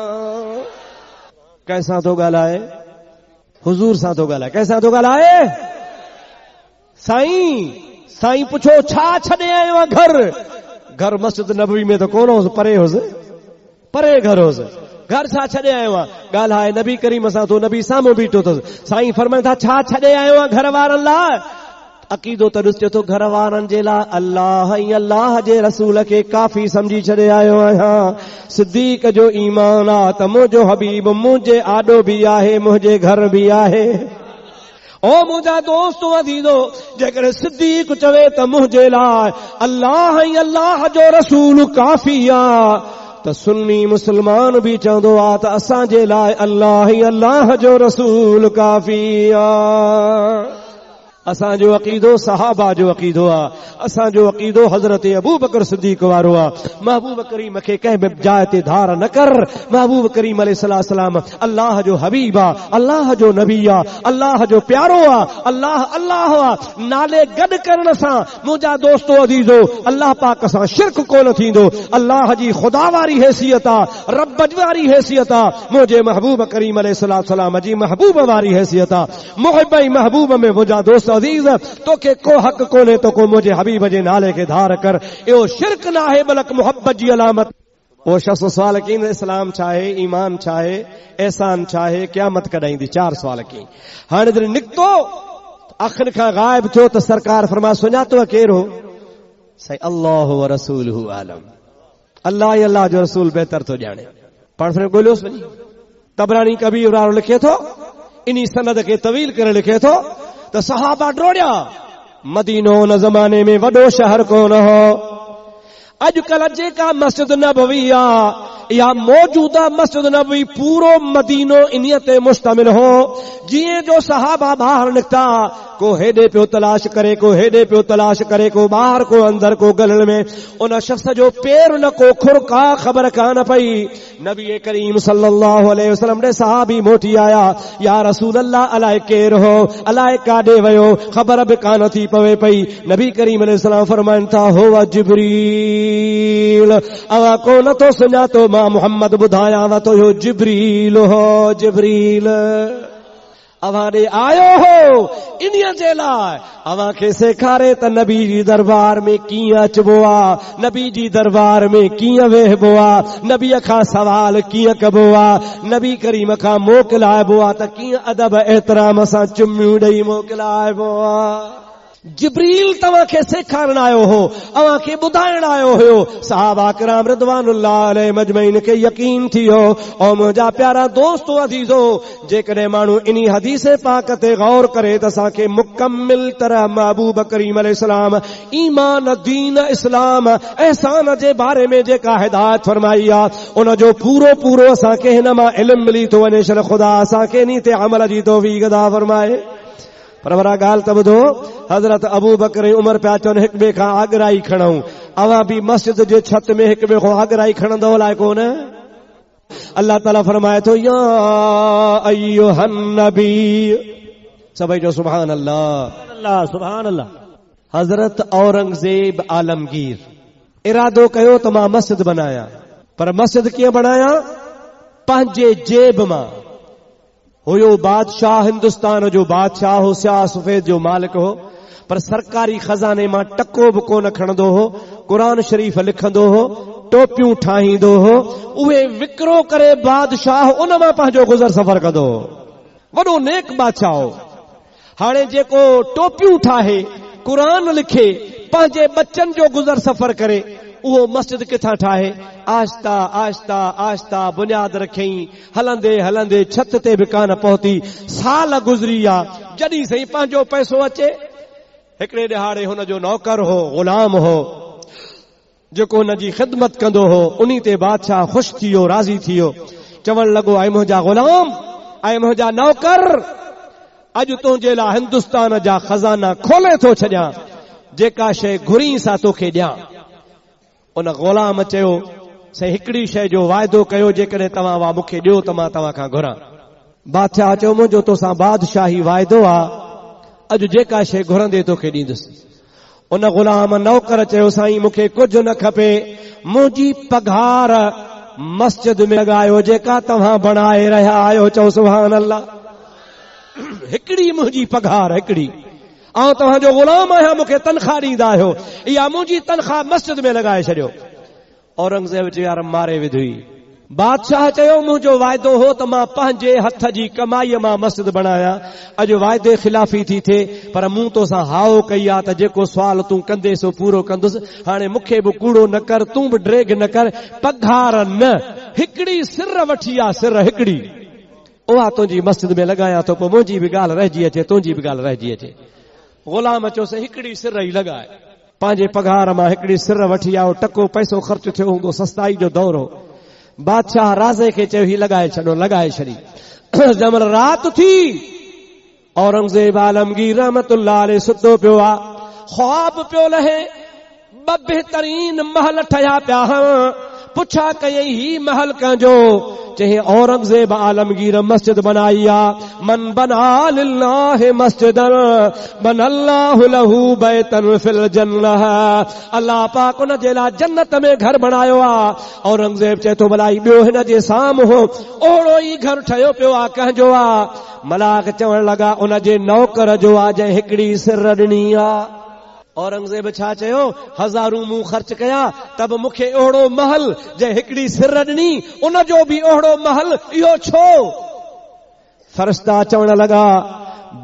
[SPEAKER 1] कैसा तो ॻाल्हाए? हुजूर सां तो ॻाल्हाए। कैसा तो ॻाल्हाए? साईं पुछो छा छॾे आयो आहे? घर मस्जिद नबवी में तो कोन होसि, परे होसि, परे घर होसि। घर छा छॾे आयो आहे? ॻाल्हाए नबी करीम सां, तो नबी साम्हूं बीठो अथसि। साईं फरमाइनि था, छा छॾे आयो आहे घर वारनि लाइ? अक़ीदो त ॾिस तो घर वारनि जे लाइ अल्लाह ऐं अल्लाह जे रसूल खे काफ़ी समझी छॾे आयो आहियां। सिद्दीक़ जो ईमान आहे त मुंहिंजो हबीब मुंहिंजे आॾो बि आहे, मुंहिंजे घर बि आहे। ओ मुंहिंजा दोस्तो अज़ीज़ो, जेकॾहिं सिद्दीक़ चवे त मुंहिंजे लाइ अल्लाह ऐं अल्लाह जो रसूल काफ़ी आहे, त सुन्नी मुस्लमान बि चवंदो आहे त असांजे लाइ अल्लाह ऐं अल्लाह जो रसूल काफ़ी आहे। असांजो अक़ीदो सहाबा जो अक़ीदो आहे, असांजो अक़ीदो हज़रत अबू बकर सिद्दीक़ वारो आहे। महबूब करीम खे कंहिं बि जाइ ते धार न कर। महबूब करीम अलैहिस्सलाम अल्लाह जो हबीब आहे, अल्लाह जो नबी आहे, अल्लाह जो प्यारो आहे, अल्लाह अल्लाह आहे। नाले गॾु करण सां मुंहिंजा दोस्तो अज़ीज़ो अल्लाह पाक सां शिरक कोन थींदो। अल्लाह जी ख़ुदा वारी हैसियत आहे, रब वारी हैसियत आहे, मुंहिंजे महबूब करीम अलैहिस्सलाम जी महबूब वारी हैसियत आहे। मुहिब ऐं महबूब में मुंहिंजा दोस्त अज़ीज़, तोखे को हक़ कोन्हे तो को मुंहिंजे हबीब जे नाले खे धार कर। इहो शिरक न आहे बल्कि मुहब्बत जी अलामत। वो शख़्स सुवाल कई, इस्लाम छा आहे, ईमान छा आहे, एहसान छा आहे, क़यामत कॾहिं ईंदी? 4 सुवाल कई। हाणे जॾहिं निकितो अखियुनि खां गायब थियो त सरकार फरमा, सुञातो केरु हो? साईं, अल्लाह व रसूलहू आलम, अल्लाह ऐं अल्लाह जो रसूल बहितर थो ॼाणे। पाण फिर ॻोल्हियोसि वञी। तबरानी कबीर वारो लिखे थो, इन्ही सनद खे तवील करे लिखे थो त सहाबा डोड़िया, मदीनो उन ज़माने में वॾो शहर कोन हो। अॼुकल्ह जेका मस्जिद नबवी आहे या मौजूदा मस्जिद नबवी, पूरो मदीनो इन्हीअ ते मुश्तमिल हो। जीअं जो सहाबा ॿाहिरि निकिता, को हेॾे पियो तलाश करे, को हेॾे पियो तलाश करे, को ॿाहिरि, को अंदरि, को गलनि में। उन शख़्स जो पेर न को खुर का ख़बर कान पई। नबी करीम सल्लल्लाहु अलैहि वसल्लम ॾे सहाबी मोटी आया, या रसूल अल्लाह अलाए केरु हो, अलाए काॾे वियो, ख़बर बि कान थी पवे पई। नबी करीम अलैहि सलाम फरमाइनि था, हो जिब्रील, अवा को नथो सुञातो मां मुहम्मद ॿुधायांव तो, इहो जिब्रील हो, जिब्रील अवां ॾे आयो हो इन्हीअ जे लाइ अवां खे सेखारे त नबी जी दरबार में कीअं अचबो आहे, नबी जी दरबार में कीअं वेहबो आहे, नबीअ खां सवाल कीअं कबो आहे, नबी करीम खां मोकिलाइबो आहे त कीअं अदब एहतराम सां चुम्मियूं ॾेई मोकिलाइबो आहे। जिब्रील तव्हां खे सेखारण आयो हो, अवां खे ॿुधाइण आयो हुयो। सहाबा किराम रिदवानुल्लाह अलैहि मजमईन खे यकीन थियो। ऐं मुंहिंजा प्यारा दोस्तो अज़ीज़ो, जेकॾहिं माण्हू इन्ही हदीस पाक ते गौर करे त असांखे मुकम्मिल तरह महबूब करीम अलैहिस्सलाम ईमान, दीन, इस्लाम, एहसान जे बारे में जेका हिदायत फरमाई आहे, उन जो पूरो पूरो असांखे हिन मां इल्म मिली थो वञे। शल ख़ुदा असांखे इन ते अमल जी तौफ़ीक़ अता फरमाए। पर वरा ॻाल्हि त ॿुधो, हज़रत अबू बकर ऐं उमर पिया चवनि हिक ॿिए खां आगराई खणऊं। अवां बि मस्जिद जे छत में हिक ॿिए खां आगराई खणंदो अलाए कोन? अल्लाह ताला फरमाए थो, या अय्युहन नबी, सभई जो सुभान अल्लाह, सुभान अल्लाह। हज़रत औरंगज़ेब आलमगीर इरादो कयो त मां मस्जिद बनाया, पर मस्जिद कीअं बनाया? पंहिंजे जेब मां। हुयो बादशाह, हिंदुस्तान जो बादशाह हो, स्याह सफेद जो मालिक हो, पर सरकारी खजाने मां टको बि कोन खणंदो हो। कुरान शरीफ लिखंदो हो, टोपियूं ठाहींदो हो, उहे विकिरो करे बादशाह उन मां पंहिंजो गुज़र सफ़र कंदो हो। वॾो नेक बादशाह हो। हाणे जेको टोपियूं ठाहे, कुरान लिखे, पंहिंजे बच्चन जो गुज़र सफ़र करे, उहो मस्जिद किथां ठाहे? आहिस्ता आहिस्ता आहिस्ता बुनियाद रखियईं, हलंदे हलंदे छत ते बि कान पहुती। साल गुज़री आ, जॾहिं सही पंहिंजो पैसो अचे। हिकिड़े ॾिहाड़े हुनजो नौकर हो, ग़ुलाम हो, जेको हुन जी ख़िदमत कंदो हो। उन्ही ते बादशाह ख़ुशि थी वियो, राज़ी थी वियो। चवण लॻो, ऐं मुंहिंजा ग़ुलाम, ऐं मुंहिंजा नौकर, अॼु तुंहिंजे लाइ हिंदुस्तान जा खज़ाना खोले थो छॾियां, जेका शइ घुरी सां तोखे ॾियां। उन ग़ुलाम चयो, साईं हिकिड़ी शइ जो वाइदो कयो, जेकॾहिं तव्हां वा मूंखे ॾियो त मां तव्हां खां घुरां। बादशाह चयो, मुंहिंजो तोसां बादशाही वाइदो आहे, अॼु जेका शइ घुरंदे तोखे ॾींदुसि। उन ग़ुलाम नौकर चयो, साईं मूंखे कुझु न खपे, मुंहिंजी पघार मस्जिद में लॻायो जेका तव्हां बणाए रहिया आहियो। चओ सुभान अल्लाह। हिकिड़ी मुंहिंजी पघार, हिकिड़ी, ऐं तव्हांजो ग़ुलाम आहियां, मूंखे तनख़्वाह ॾींदा आहियो, इहा मुंहिंजी तनख़्वाह मस्जिद में लॻाए छॾियो। औरंगज़ेब जे यार मारे विधुई। बादशाह चयो, मुंहिंजो वाइदो हो त मां पंहिंजे हथ जी कमाईअ मां मस्जिद बनायां, अॼु वाइदे ख़िलाफ़ी थी थिए, पर मूं तोसां हाओ कई आहे त जेको सुवाल तूं कंदे सो पूरो कंदुसि। हाणे मूंखे बि कूड़ो न कर, तूं बि ड्रेग न कर, पघार न, हिकिड़ी सिर वठी आहे, सिर हिकिड़ी, उहा तुंहिंजी मस्जिद में लॻायां थो, पोइ मुंहिंजी बि ॻाल्हि रहिजी अचे, तुंहिंजी बि ॻाल्हि रहिजी अचे। ग़ुलाम चयोसि, हिकिड़ी सिर ई लॻाए। पंहिंजे पघार मां हिकिड़ी सिर वठी आओ, टको पैसो ख़र्च थियो हूंदो, सस्ताई जो दौर हो। बादशाह राज़े खे चयो, ही लॻाए छॾो, लॻाए छॾी। जमल रात थी, औरंगज़ेब आलमगीर रहमतुल्लाह अलैहि सुतो पियो आहे, ख्वाब पियो लहे, ॿ बहितरीन महल ठहिया पिया हुआ। पुछा कयई, ही महल कंहिंजो? चई, औरंगज़ेब आलमगीर मस्जिद बनाई आहे। मन बना लिल्लाहि मस्जिदन बनल्लाहु लहू बैतन फिल जन्नह। अल्लाह पाक उन जे लाइ जन्नत में घर बनायो आहे। औरंगज़ेब चए थो, भलाई ॿियो हिन जे साम्हूं ओड़ो ई घर ठहियो पियो आहे, कंहिंजो आहे? मलाक चवण लॻा, उन जे नौकर जो आहे, जंहिं हिकिड़ी सिर ॾिनी आहे। औरंगज़ेब छा चयो, हज़ारूं मूं ख़र्च कया, त बि मूंखे ओड़ो महल जंहिं हिकिड़ी सिर ॾिनी, उन जो बि ओड़ो महल, इहो छो? फ़रिश्ता चवण लॻा,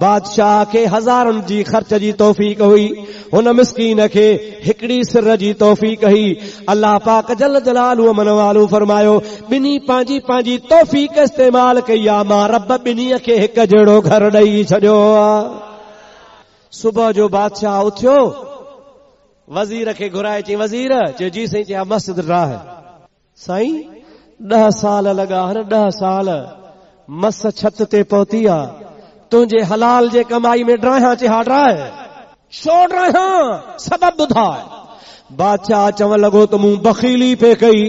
[SPEAKER 1] बादशाह खे हज़ारनि जी ख़र्च जी तौफ़ीक़ हुई, हुन मिस्कीन खे हिकिड़ी सिर जी तौफ़ीक़ हुई। अल्लाह पाक जल जलालु मन वालू फरमायो, ॿिनी पंहिंजी पंहिंजी तौफ़ीक़ इस्तेमाल कई आहे, मां रब ॿिनीअ खे हिकु जहिड़ो घर ॾेई छॾियो आहे। सुबह जो बादशाह उथियो, वज़ीर खे घुराए, चई, वज़ीर? चयो, जी साईं। चया, मस्जिद राह। साईं 10 साल लॻा, 10 साल मस छत ते पहुती आहे, तुंहिंजे हलाल जे कमाई में ड्राहियां। चे, हा ड्राह, छो ड्राहियां? सबब ॿुधाए। बादशाह चवण लॻो, त मूं बख़ीली पे कई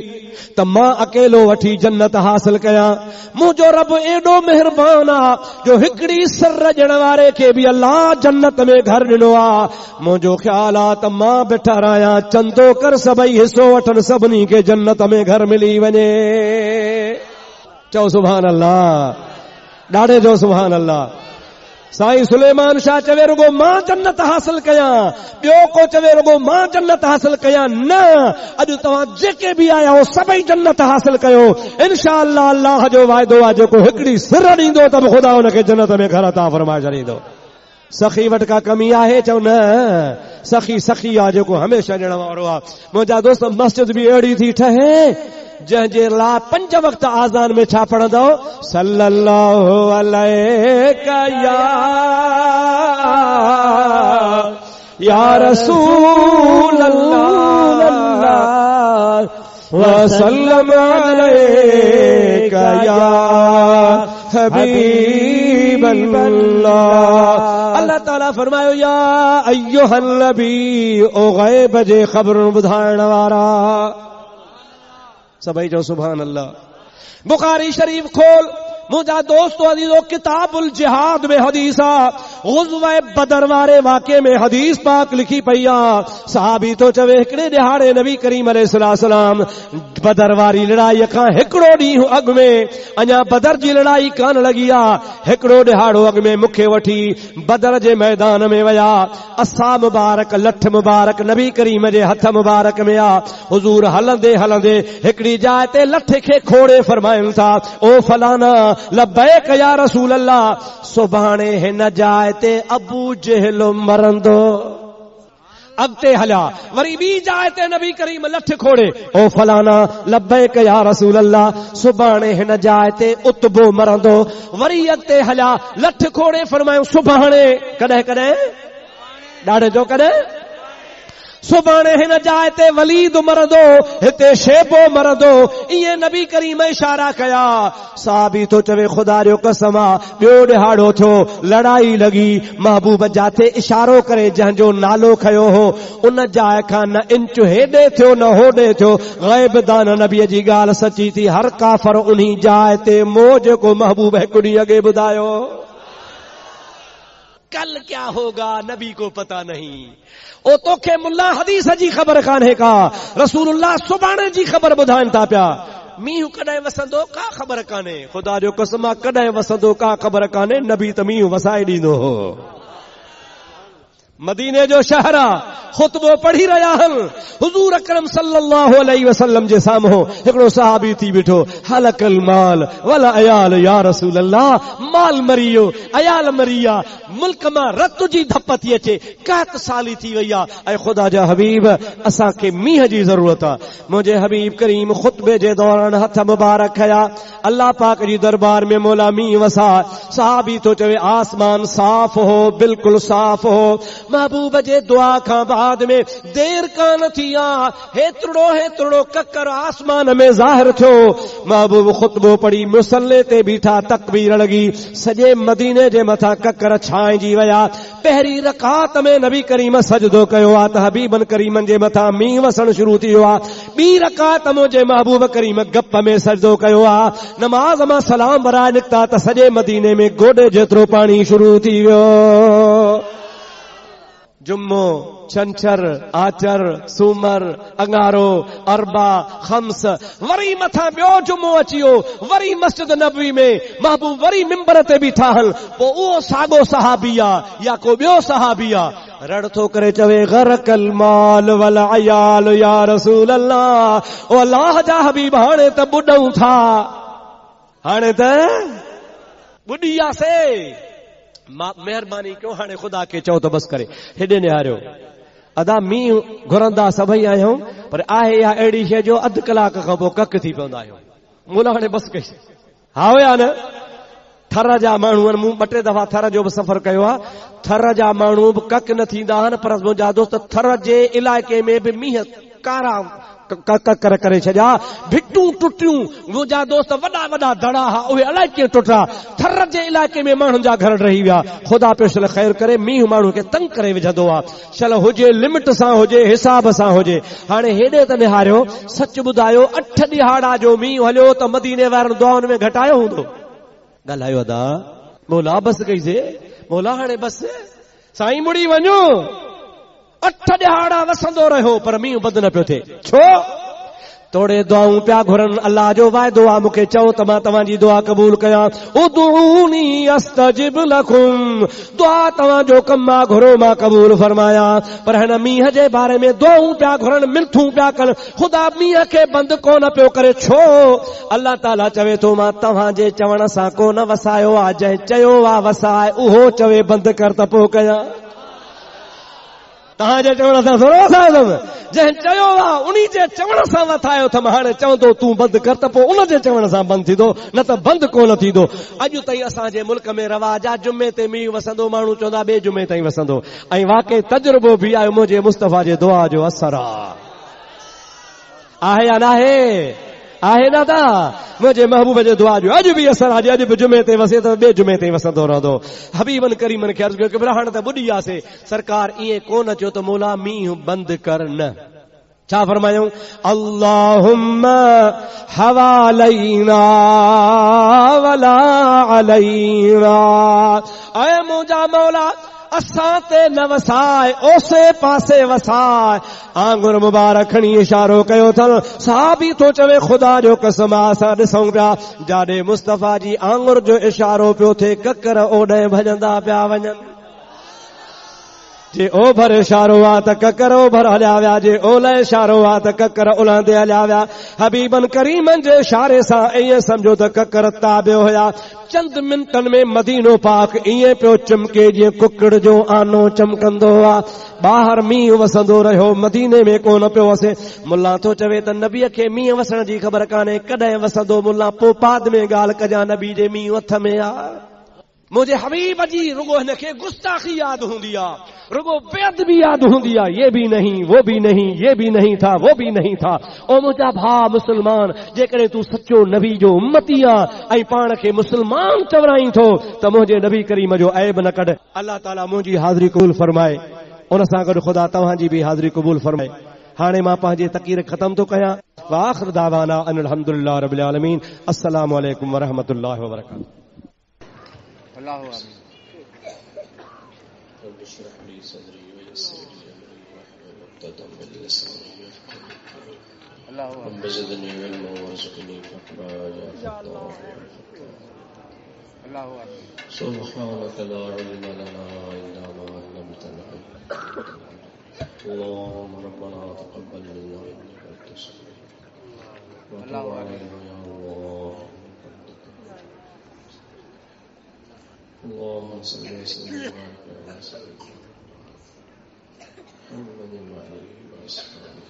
[SPEAKER 1] त मां अकेलो वठी जन्नत हासिल कयां। मुंहिंजो रब एॾो मेहरबान आहे जो हिकिड़ी सिर ॾियण वारे खे बि अल्लाह जन्नत में घर ॾिनो आहे। मुंहिंजो ख़्याल आहे त मां बीठा रहियां, चंदो कर सभई हिसो वठनि, सभिनी खे जन्नत में घर मिली वञे। चओ सुभान अल्लाह, ॾाढे जो सुभान अल्लाह। साईं सुलेमान शाह चवे, रुगो मां जन्नत हासिल कयां, ॿियो को चवे रुगो मां जन्नत हासिल कयां। न, अॼु तव्हां जेके बि आया हो सभई जन्नत हासिल कयो, इंशाअल्लाह। अल्लाह जो वाइदो आहे, जेको हिकिड़ी सिर ॾींदो त बि ख़ुदा हुनखे जन्नत में घर अता फरमाए छॾींदो। सखी वटि का कमी आहे? चओ न, सखी सखी आहे, जेको हमेशह ॾियण वारो आहे। मुंहिंजा दोस्त, मस्जिद बि अहिड़ी थी ठहे जंहिंजे लाइ 5 वक़्त आज़ान में छा पढ़ंदो? सल्लल्लाहु अलैका या रसूल अल्लाह व सल्लम अलैका या हबीब अल्लाह। अल्लाह ताला फरमायो, या अय्युहन नबी, ओ गैब जे ख़बर ॿुधाइण वारा। सभई जो सुभान अल्लाह। बुखारी शरीफ खोल, मुंहिंजा दोस्तो अज़ीज़ो, किताबुल जिहाद में हदीस आहे, ग़ुज़वा बदर वारे वाक़े में हदीस पाक लिखी पई आहे। सहाबी तो चवे, हिकिड़े ॾिहाड़े नबी करीम अलैहिस्सलाम बदर वारी लड़ाई खां हिकिड़ो ॾींहुं अॻु में, अञा बदर जी लड़ाई कान लॻी आहे, हिकिड़ो ॾिहाड़ो अॻु में मूंखे वठी बदर जे मैदान में विया। असा मुबारक, लठ मुबारक नबी करीम जे हथ मुबारक में आहे। हुज़ूर हलंदे हलंदे हिकिड़ी जाइ ते लठ खे खोड़े फरमाइनि था, ओ फलाना लब्बैक या रसूल अल्लाह, सुभाणे हिन जाइ ते अबू जहल मरंदो। अॻिते हलिया वरी ॿी जाइ ते नबी करीम लठ खोड़े ओ फलाना लब्बैक या रसूल अल्लाह सुभाणे हिन जाइ ते उतबो मरंदो वरी अॻिते हलिया लठ खोड़े फरमायो सुभाणे कॾहिं कॾहिं ॾाढे जो कॾहिं सुभाणे हिन जाइ ते वलीद मरंदो हिते शेबो मरंदो इहे नबी करीम इशारा कया साहबी तो चवे खुदा जो कसम आहे ॿियो ॾिहाड़ो थियो लड़ाई लॻी महबूब जाते इशारो करे जंहिंजो नालो खयो हो उन जाइ खां न इंच हेॾे थियो न होॾे थियो ग़ैब दान नबीअ जी ॻाल्हि सची थी हर काफ़र उन्ही जाइ ते मोह जेको महबूब हिकु ॾींहुं अॻे ॿुधायो कल क्या होगा नबी को पता नहीं ओ तोखे मुल्ला हदीस जी ख़बर कान्हे का रसूलुल्लाह सुभाणे जी ख़बर ॿुधाइनि था पिया मींहुं कॾहिं वसंदो का ख़बर कान्हे खुदा जो कसम आहे कॾहिं वसंदो का ख़बर कान्हे नबी त मींहुं वसाए ॾींदो हो मदीने जो शहर आहे खुतबो पढ़ी रहिया आहिनि हुजूर अकरम सल्लल्लाहु अलैहि वसल्लम जे साम्हूं हिकिड़ो सहाबी थी बीठो हलकल माल वल अयाल या रसूल अल्लाह माल मरियो अयाल मरिया मुल्क मां रत जी धप थी अचे कात साली थी वई आहे ऐं ख़ुदा जा हबीब असांखे मींहं जी ज़रूरत आहे मुंहिंजे हबीब करीम खुतबे जे दौरान हथ मुबारक खया अल्लाह पाक जी दरबार में मौला मींहं वसा सहाबी तो चवे आसमान साफ़ हो बिल्कुलु साफ़ हो महबूब जे दुआ खां बाद में देर कान थी आहे हेतिरो ककर आसमान में ज़ाहिर थियो महबूब खुतबो पढ़ी मुसल्ले ते बीठा तकबीर लॻी सॼे मदीने जे मथां ककर छांइजी विया पहिरीं रकात में नबी करीम सजदो कयो आहे त हबीबन करीमन जे मथां मींहुं वसण शुरू थी वियो आहे ॿी रकात मुंहिंजे महबूब करीम गप में सजदो कयो आहे नमाज़ मां सलाम वराए निकिता त सॼे मदीने में गोॾे जेतिरो पाणी शुरू थी वियो जुम्मो छंछर आचर सूमर अंगारो अरबा खम्स वरी मथां ॿियो जुम्मो अची वियो वरी मस्जिद नबवी में महबूब वरी मिंबर ते बीठा हल पोइ उहो साॻो सहाबी आहे या को ॿियो सहाबी आहे रड़ थो करे चवे गरकल माल वल अयाल या रसूल अल्लाह ओ अल्लाह जा हबीब हाणे त ॿुॾऊं था हाणे त ॿुॾियासीं महिरबानी कयो हाणे ख़ुदा खे चओ त बस करे हेॾे निहारियो अदा मींहुं घुरंदा सभई आहियूं पर आहे या अहिड़ी शइ जो अधु कलाक खां पोइ कक थी पवंदा आहियूं मोला हाणे बस कई हा या न थर जा माण्हू आहिनि मूं 2-3 दफ़ा थर जो बि सफ़र कयो आहे थर जा माण्हू बि कक न थींदा आहिनि पर मुंहिंजा दोस्त थर जे इलाइक़े में बि मींहं कारा ककर करे छॾिया भिटूं टुटियूं मुंहिंजा दोस्त वॾा वॾा दड़ा हुआ उहे अलाए कीअं टुटा थर जे इलाइक़े में माण्हुनि जा घर रही विया ख़ुदा पियो शल ख़ैर करे मींहुं माण्हू खे तंग करे विझंदो आहे शल हुजे लिमिट सां हुजे हिसाब सां हुजे हाणे हेॾे त निहारियो सच ॿुधायो 8 ॾिहाड़ा जो मींहुं हलियो त मदीने वारनि दुआउनि में घटायो हूंदो ॻाल्हायो अदा मौला बस कईसे मौला हाणे बस साईं मुड़ी वञो 8 ॾिहाड़ा वसंदो रहियो पर मींहुं बंदि न पियो थिए छो तोड़े दुआऊं पिया घुरनि अल्लाह जो वाइदो आहे मूंखे चओ त मां तव्हांजी दुआ क़बूल कयां उदऊनी अस्तजिब लकुम दुआ तव्हांजो कमु आहे घुरो मां क़बूल फरमायां पर हिन मींहं जे बारे में दुआऊं पिया घुरनि मिलथूं पिया कनि ख़ुदा मींहं खे बंदि कोन पियो करे छो अल्लाह ताला चवे थो मां तव्हांजे चवण सां कोन वसायो आहे जंहिं चयो आहे वसाए उहो चवे बंदि कर त पोइ कयां तव्हांजे चवण सां थोरो वसायो जंहिं चयो आहे उन्ही जे चवण सां वसायो अथमि हाणे चवंदो तूं बंदि कर त पोइ उन जे चवण सां बंदि थींदो न त बंदि कोन थींदो अॼु ताईं असांजे मुल्क में रवाज आहे जुमे ते मींहुं वसंदो माण्हू चवंदा ॿिए जुमे ताईं वसंदो ऐं वाकई तजुर्बो बि आहे मुंहिंजे मुस्तफ़ा जे दुआ जो असर आहे या न आहे न त मुंहिंजे महबूब जे दुआ जो अॼु बि असर आहे अॼु बि जुमे ते वसे त ॿिए जुमे ते वसंदो रहंदो हबीबन करीमन खे अर्ज़ु कयो कि हाणे त ॿुॾीयासीं सरकार ईअं कोन चयो त मौला मींहुं बंदि कर न छा फरमायूं अल्लाहुम्मा हवालैना वला अलैना ऐ मुंहिंजा मौला असां ते न वसाए ओसे पासे वसाए आंगुर मुबारक खणी इशारो कयो अथनि सहाबी थो चवे ख़ुदा जो कसम असां ॾिसूं पिया जाॾे मुस्तफ़ा जी आंगुर जो इशारो पियो थिए ककर ओॾे भॼंदा पिया वञनि जे ओ भर इशारो आ त ककर ओ भर हलिया विया, जे ओल इशारो आ त ककर उलंदे हलिया विया। हबीबन करीमन जे इशारे सां ईअं सम्झो त ककर ताबियो हुया। चंद मिंटनि में मदीनो पाक ईअं पियो चमके जीअं कुकड़ जो आनो चमकंदो आ। ॿाहिरि मींहुं वसंदो रहियो, मदीने में कोन पियो वसे। मुल्ला तो चवे त नबीअ खे मींहुं वसण जी ख़बर कान्हे, कॾहिं वसंदो मुल्ला, पोइ बाद में ॻाल्हि कजां, नबी जे मींहुं हथ में आ। मुझे हबीब जी रुगो हिनखे गुस्ताखी याद हूंदी आ, रुगो बेअदबी याद हूंदी आ। ये भी नहीं, वो भी नहीं, ये भी नहीं था, वो भी नहीं था। ओ मुंहिंजा भाउ मुस्लमान, जेकॾहिं तूं सचो नबी जो उम्मती आ ऐं पाण खे मुस्लमान चवराई थो त मुंहिंजे नबी करीम जो ऐब न कढ। अल्लाह ताला मुंहिंजी हाज़िरी क़बूल फरमाए, उन सां गॾु ख़ुदा तव्हांजी बि हाज़िरी क़बूल फरमाए। हाणे मां पंहिंजी तक़रीर ख़त्म थो कयां। वाखिर दावाना अनिल हम्दुलिल्लाह रब्बिल आलमीन। अस्सलामु अलैकुम वरहमतुल्लाहि वबरकातुहू।
[SPEAKER 2] अल्लाहु आमीन।
[SPEAKER 3] रब इश्रह ली सदरी वयस्सिर ली अमरी वाहलुल उक़दतम मिन लिसानी यफ़क़हू क़ौली।
[SPEAKER 2] अल्लाहु आमीन।
[SPEAKER 3] रब ज़िदनी इल्मन वरज़ुक़नी फ़क़रा या फ़त्ताह या फ़त्ताह।
[SPEAKER 2] अल्लाहु आमीन।
[SPEAKER 3] सुब्हानक ला इल्म लना इल्ला मा अल्लमतना इन्नका अंतल अलीम। अल्लाहुम्मा रब्बना तक़ब्बल मिन्ना इन्नका अंतस समीउल अलीम व तुब अलैना या अल्लाह। اللهم صل وسلم وبارك على سيدنا محمد وآله وأصحابه.